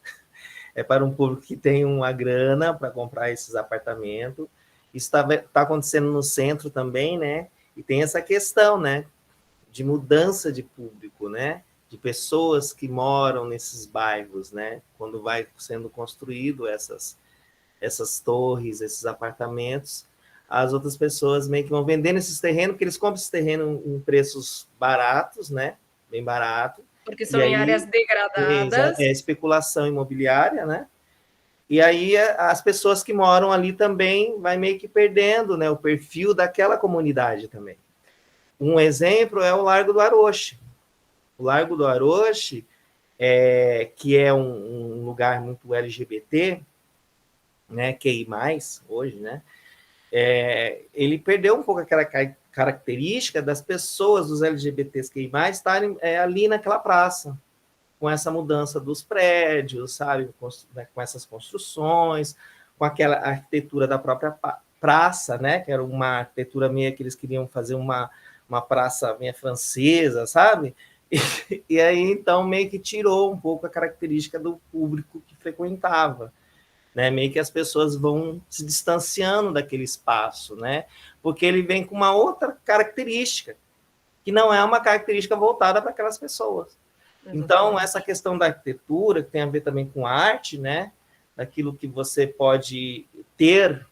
É para um público que tem uma grana para comprar esses apartamentos. Isso tá acontecendo no centro também, né? E tem essa questão, né? De mudança de público, né? De pessoas que moram nesses bairros, né? Quando vai sendo construído essas torres, esses apartamentos, as outras pessoas meio que vão vendendo esses terrenos, porque eles compram esse terreno em preços baratos, né? Bem barato. Porque são em áreas degradadas. É especulação imobiliária, né? E aí as pessoas que moram ali também vai meio que perdendo, né? O perfil daquela comunidade também. Um exemplo é o Largo do Aroche. O Largo do Aroche, que é um lugar muito LGBT, né, QI+, hoje, né, ele perdeu um pouco aquela característica das pessoas, dos LGBTs QI+, estarem ali naquela praça, com essa mudança dos prédios, sabe, com essas construções, com aquela arquitetura da própria praça, né, que era uma arquitetura meio que eles queriam fazer uma praça meio francesa, sabe? E aí, então, meio que tirou um pouco a característica do público que frequentava, né? Meio que as pessoas vão se distanciando daquele espaço, né? Porque ele vem com uma outra característica, que não é uma característica voltada para aquelas pessoas. Exatamente. Então, essa questão da arquitetura, que tem a ver também com a arte, né? Daquilo que você pode ter,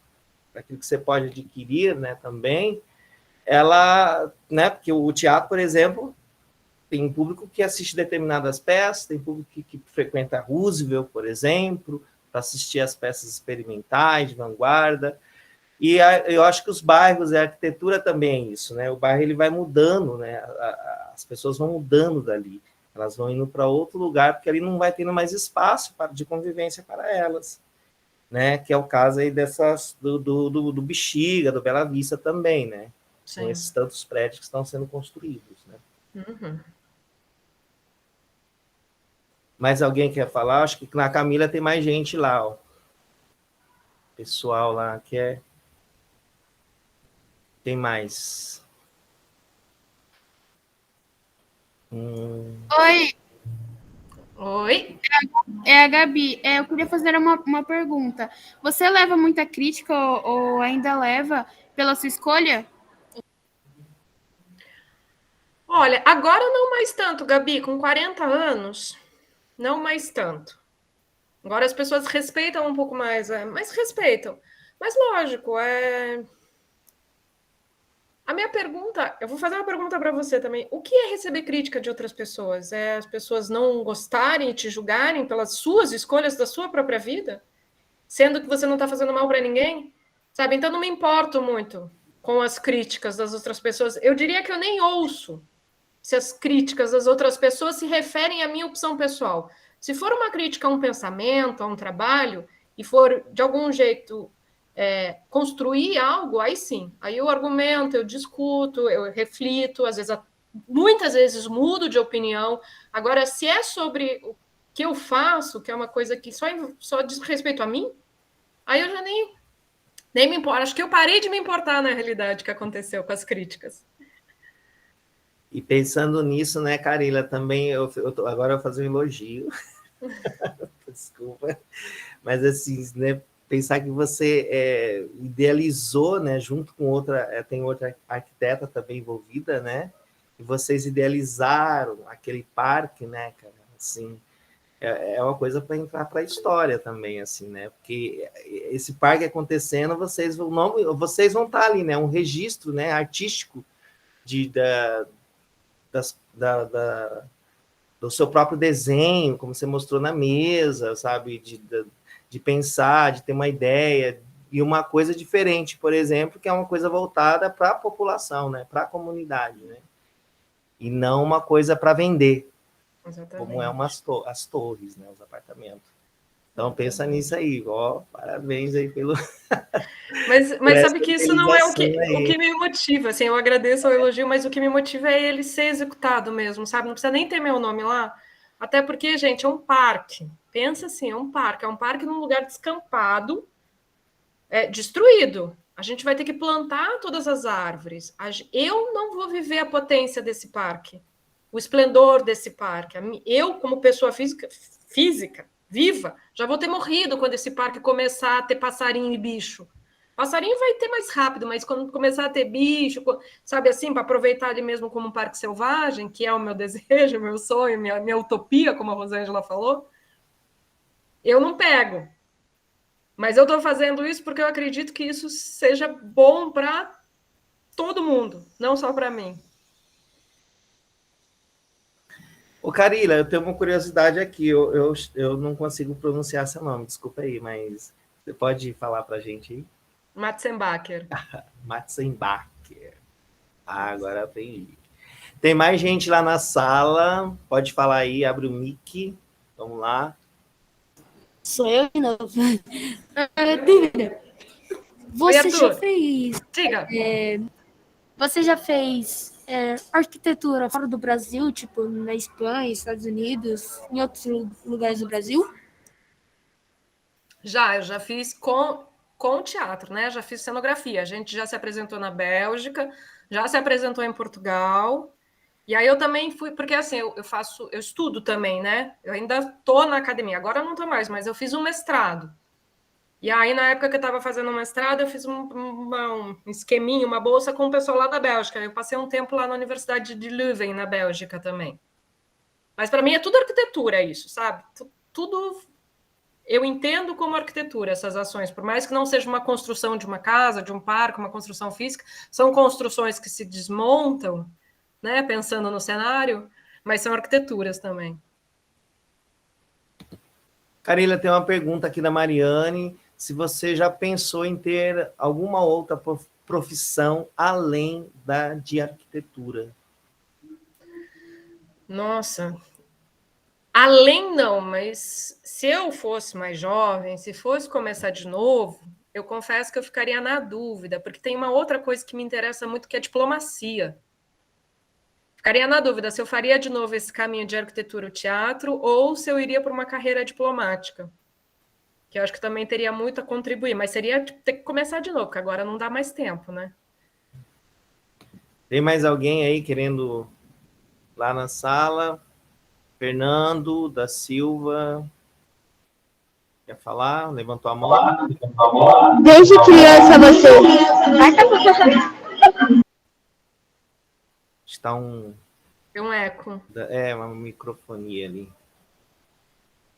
daquilo que você pode adquirir, né? Também, ela, né? Porque o teatro, por exemplo, tem público que assiste determinadas peças, tem público que frequenta Roosevelt, por exemplo, para assistir as peças experimentais, de vanguarda. E eu acho que os bairros, a arquitetura também é isso, né? O bairro ele vai mudando, né? As pessoas vão mudando dali, elas vão indo para outro lugar, porque ali não vai tendo mais espaço de convivência para elas, né? Que é o caso aí do Bexiga, do Bela Vista também, né? Sim. Com esses tantos prédios que estão sendo construídos, né? Uhum. Mais alguém quer falar? Acho que na Camila tem mais gente lá, ó. Pessoal lá que é... Tem mais. Oi. Oi. É a Gabi. Eu queria fazer uma pergunta. Você leva muita crítica ou ainda leva pela sua escolha? Olha, agora não mais tanto, Gabi. Com 40 anos... Não mais tanto. Agora as pessoas respeitam um pouco mais, mas respeitam. Mas lógico, A minha pergunta, eu vou fazer uma pergunta para você também. O que é receber crítica de outras pessoas? É as pessoas não gostarem e te julgarem pelas suas escolhas da sua própria vida? Sendo que você não está fazendo mal para ninguém? Sabe? Então não me importo muito com as críticas das outras pessoas. Eu diria que eu nem ouço se as críticas das outras pessoas se referem à minha opção pessoal. Se for uma crítica a um pensamento, a um trabalho, e for, de algum jeito, construir algo, aí sim. Aí eu argumento, eu discuto, eu reflito, às vezes, muitas vezes mudo de opinião. Agora, se é sobre o que eu faço, que é uma coisa que só diz respeito a mim, aí eu já nem me importo. Acho que eu parei de me importar na realidade que aconteceu com as críticas. E pensando nisso, né, Carila, também agora eu vou fazer um elogio. Desculpa. Mas assim, né, pensar que você idealizou, né, junto com tem outra arquiteta também envolvida, né, e vocês idealizaram aquele parque, né, cara, assim, é uma coisa para entrar para a história também, assim, né, porque esse parque acontecendo, vocês vão estar ali, né, um registro, né, artístico do seu próprio desenho, como você mostrou na mesa, sabe, de pensar, de ter uma ideia, e uma coisa diferente, por exemplo, que é uma coisa voltada para a população, né, para a comunidade, né, e não uma coisa para vender, Exatamente. como as torres, né, os apartamentos. Então, pensa nisso aí, ó, parabéns aí pelo... Mas sabe que isso não é o que me motiva, assim, eu agradeço ao elogio, mas o que me motiva é ele ser executado mesmo, sabe? Não precisa nem ter meu nome lá, até porque, gente, é um parque. Pensa assim, é um parque num lugar descampado, destruído. A gente vai ter que plantar todas as árvores. Eu não vou viver a potência desse parque, o esplendor desse parque. Eu, como pessoa física, viva, já vou ter morrido quando esse parque começar a ter passarinho e bicho. Passarinho vai ter mais rápido, mas quando começar a ter bicho, sabe assim, para aproveitar ali mesmo como um parque selvagem, que é o meu desejo, meu sonho, minha utopia, como a Rosângela falou, eu não pego. Mas eu estou fazendo isso porque eu acredito que isso seja bom para todo mundo, não só para mim. Ô, Carila, eu tenho uma curiosidade aqui, eu não consigo pronunciar seu nome, desculpa aí, mas você pode falar para a gente aí? Matzenbacher. Matzenbacher. Agora aprendi. Tem mais gente lá na sala, pode falar aí, abre o mic, vamos lá. Sou eu de novo. Dúvida. Você já fez... Diga. Você já fez arquitetura fora do Brasil, tipo na Espanha, Estados Unidos, em outros lugares do Brasil? Eu já fiz com teatro, né? Já fiz cenografia. A gente já se apresentou na Bélgica, já se apresentou em Portugal. E aí eu também fui, porque assim, eu estudo também, né? Eu ainda estou na academia, agora eu não estou mais, mas eu fiz um mestrado. E aí, na época que eu estava fazendo o mestrado, eu fiz um esqueminha, uma bolsa com o pessoal lá da Bélgica. Eu passei um tempo lá na Universidade de Leuven, na Bélgica também. Mas para mim é tudo arquitetura isso, sabe? Tudo eu entendo como arquitetura essas ações, por mais que não seja uma construção de uma casa, de um parque, uma construção física, são construções que se desmontam, né, pensando no cenário, mas são arquiteturas também. Carila, tem uma pergunta aqui da Mariane, se você já pensou em ter alguma outra profissão além de arquitetura? Nossa, além não, mas se eu fosse mais jovem, se fosse começar de novo, eu confesso que eu ficaria na dúvida, porque tem uma outra coisa que me interessa muito, que é a diplomacia. Ficaria na dúvida se eu faria de novo esse caminho de arquitetura ou teatro, ou se eu iria para uma carreira diplomática, que eu acho que também teria muito a contribuir, mas seria ter que começar de novo, porque agora não dá mais tempo, né? Tem mais alguém aí querendo lá na sala? Fernando da Silva. Quer falar? Levantou a mão. Desde criança você... Está um... Tem um eco. Uma microfonia ali.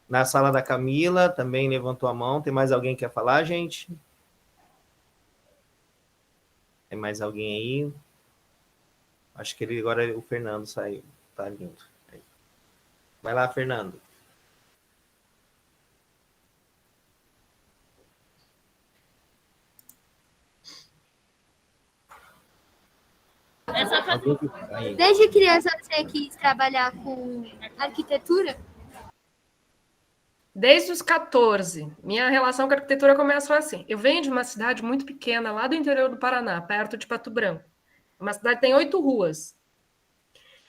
Na sala da Camila, também levantou a mão. Tem mais alguém que quer falar, gente? Tem mais alguém aí? Acho que agora o Fernando saiu. Tá lindo. Vai lá, Fernando. Desde criança você quis trabalhar com arquitetura? Desde os 14. Minha relação com a arquitetura começou assim. Eu venho de uma cidade muito pequena, lá do interior do Paraná, perto de Pato Branco. Uma cidade que tem 8 ruas.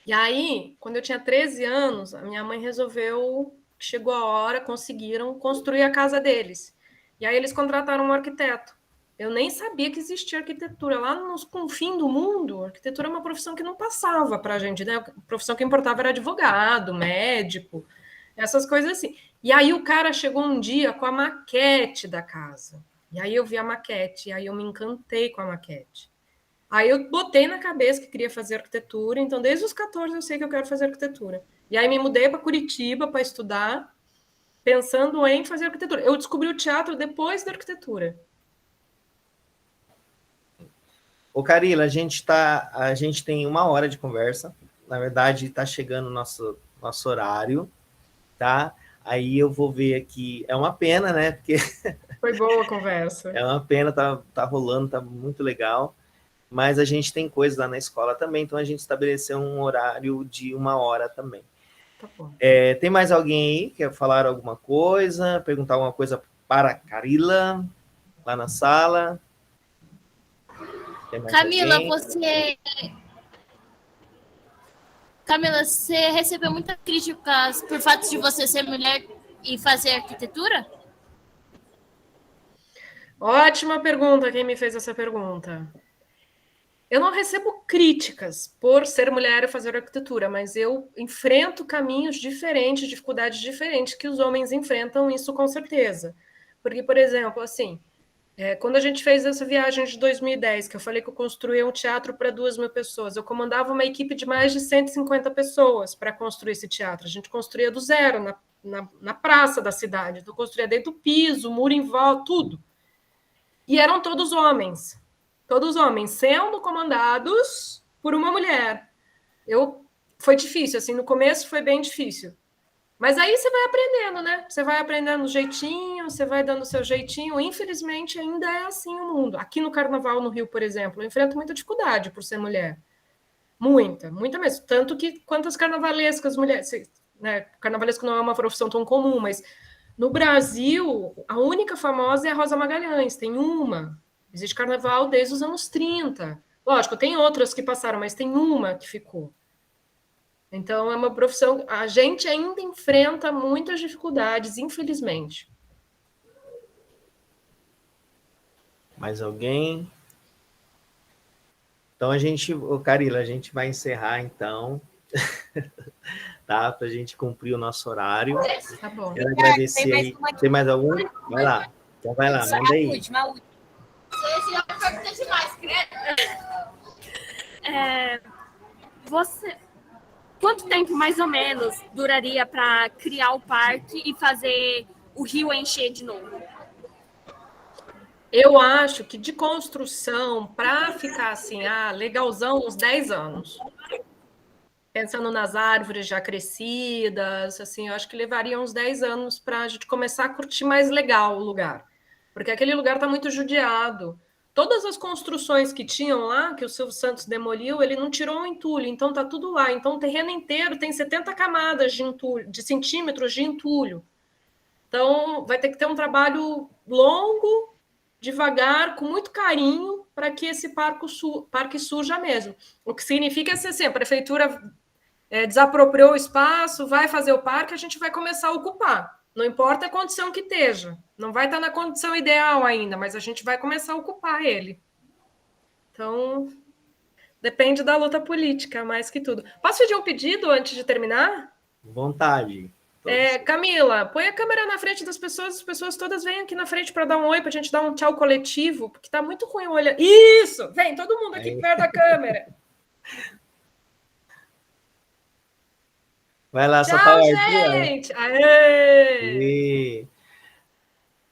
E aí, quando eu tinha 13 anos, a minha mãe resolveu, chegou a hora, conseguiram construir a casa deles. E aí eles contrataram um arquiteto. Eu nem sabia que existia arquitetura. Lá nos confins do mundo, a arquitetura é uma profissão que não passava para a gente, né? A profissão que importava era advogado, médico, Essas coisas assim. E aí o cara chegou um dia com a maquete da casa. E aí eu vi a maquete, e aí eu me encantei com a maquete. Aí eu botei na cabeça que queria fazer arquitetura, então desde os 14 eu sei que eu quero fazer arquitetura. E aí me mudei para Curitiba para estudar, pensando em fazer arquitetura. Eu descobri o teatro depois da arquitetura. Ô, Carila, a gente tem 1 hora de conversa. Na verdade, está chegando o nosso horário, tá? Aí eu vou ver aqui. É uma pena, né? Porque Foi boa a conversa. é uma pena, tá rolando, tá muito legal. Mas a gente tem coisas lá na escola também, então a gente estabeleceu um horário de 1 hora também. Tá bom. Tem mais alguém aí que quer falar alguma coisa, perguntar alguma coisa para a Carila, lá na sala? Camila, você recebeu muitas críticas por fato de você ser mulher e fazer arquitetura? Ótima pergunta, quem me fez essa pergunta. Eu não recebo críticas por ser mulher e fazer arquitetura, mas eu enfrento caminhos diferentes, dificuldades diferentes que os homens enfrentam, isso com certeza. Porque, por exemplo, assim, quando a gente fez essa viagem de 2010, que eu falei que eu construía um teatro para 2.000 pessoas, eu comandava uma equipe de mais de 150 pessoas para construir esse teatro. A gente construía do zero, na praça da cidade. Então, construía desde o piso, muro em volta, tudo. E eram todos homens, sendo comandados por uma mulher. Foi difícil, assim, no começo foi bem difícil. Mas aí você vai aprendendo, né? Você vai aprendendo o jeitinho, você vai dando o seu jeitinho. Infelizmente, ainda é assim o mundo. Aqui no Carnaval, no Rio, por exemplo, eu enfrento muita dificuldade por ser mulher. Muita mesmo. Tanto que quantas carnavalescas mulheres... Né? Carnavalesco não é uma profissão tão comum, mas no Brasil, a única famosa é a Rosa Magalhães, tem uma. Existe carnaval desde os anos 30. Lógico, tem outras que passaram, mas tem uma que ficou. Então, é uma profissão... A gente ainda enfrenta muitas dificuldades, infelizmente. Mais alguém? Então, Carila, a gente vai encerrar, então, tá? Para a gente cumprir o nosso horário. Tá bom. Quero agradecer aí. Tem mais algum? Vai lá. Então, vai lá, manda aí. Quanto tempo, mais ou menos, duraria para criar o parque e fazer o rio encher de novo? Eu acho que de construção, para ficar assim, legalzão, uns 10 anos. Pensando nas árvores já crescidas, assim, eu acho que levaria uns 10 anos para a gente começar a curtir mais legal o lugar. Porque aquele lugar está muito judiado. Todas as construções que tinham lá, que o Silvio Santos demoliu, ele não tirou o entulho, então está tudo lá. Então o terreno inteiro tem 70 camadas de entulho, de centímetros de entulho. Então vai ter que ter um trabalho longo, devagar, com muito carinho, para que esse parque surja mesmo. O que significa que assim, a prefeitura desapropriou o espaço, vai fazer o parque, a gente vai começar a ocupar. Não importa a condição que esteja. Não vai estar na condição ideal ainda, mas a gente vai começar a ocupar ele. Então, depende da luta política, mais que tudo. Posso pedir um pedido antes de terminar? Vontade. Camila, põe a câmera na frente das pessoas, as pessoas todas vêm aqui na frente para dar um oi, para a gente dar um tchau coletivo, porque está muito ruim o olho. Isso! Vem, todo mundo aqui perto da câmera. Vai lá, tchau, soltar o gente! Aê!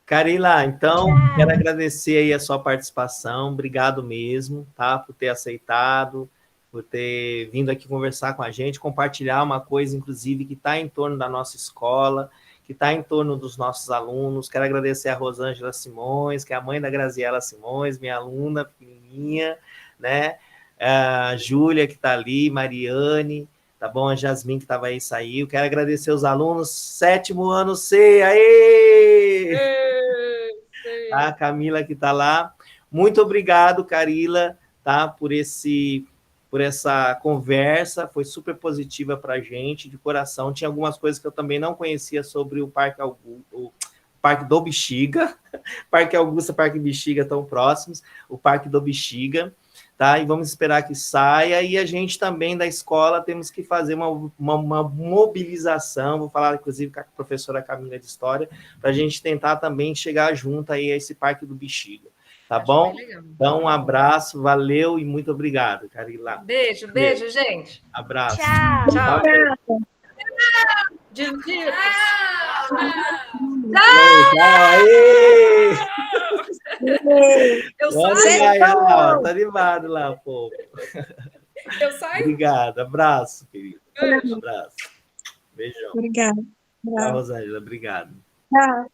Carila, então, quero agradecer aí a sua participação, obrigado mesmo, tá, por ter aceitado, por ter vindo aqui conversar com a gente, compartilhar uma coisa, inclusive, que está em torno da nossa escola, que está em torno dos nossos alunos. Quero agradecer a Rosângela Simões, que é a mãe da Graziela Simões, minha aluna pequenininha, né, a Júlia, que está ali, Mariane, tá bom? A Jasmine, que estava aí, saiu. Quero agradecer os alunos, 7º ano C, aê! A Camila, que está lá. Muito obrigado, Carila, tá? Por essa conversa, foi super positiva para a gente, de coração. Tinha algumas coisas que eu também não conhecia sobre o Parque do Bexiga, Parque Augusta, Parque Bexiga, tão próximos, o Parque do Bexiga, tá? E vamos esperar que saia, e a gente também da escola temos que fazer uma mobilização, vou falar inclusive com a professora Camila de História, para a gente tentar também chegar junto aí a esse Parque do Bexiga, tá bom? Então, um abraço, valeu e muito obrigado, Carila. Beijo, gente. Abraço. Tchau. Tchau. Eu saio. Tá animado lá, povo. Eu saio? Obrigado, abraço, querido. Abraço. Beijão. Obrigada. Tchau, Rosângela, obrigado. Tchau.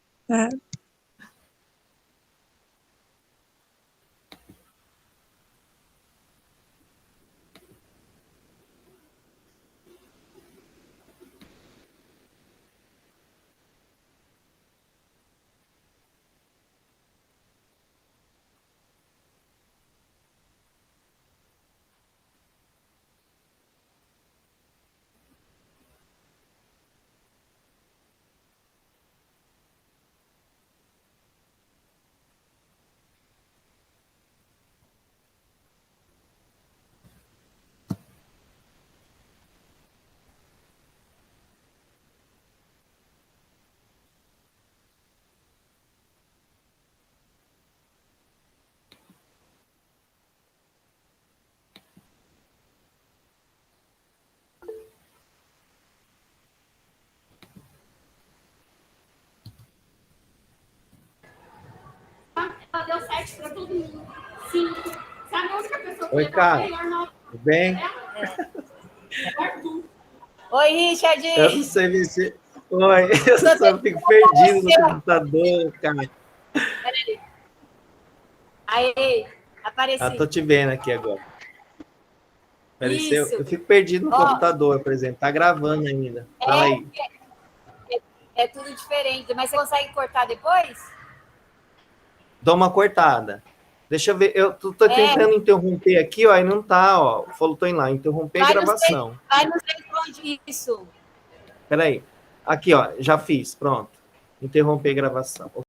Ela deu 7 para todo mundo. 5. Sabe a única pessoa que Oi, cara. Tudo bem? Oi, Richard. Eu não sei se... Oi, eu só fico perdido no computador, cara. Peraí. Aí, apareci. Tô te vendo aqui agora. Apareceu? Eu fico perdido no computador, por exemplo. Tá gravando ainda. Fala aí. É tudo diferente, mas você consegue cortar depois? Dou uma cortada. Deixa eu ver. Eu tô tentando interromper aqui, ó, e não tá, ó. Falou, tô indo lá, interromper a gravação. Vai no onde isso. Peraí. Aqui, ó, já fiz, pronto. Interromper a gravação.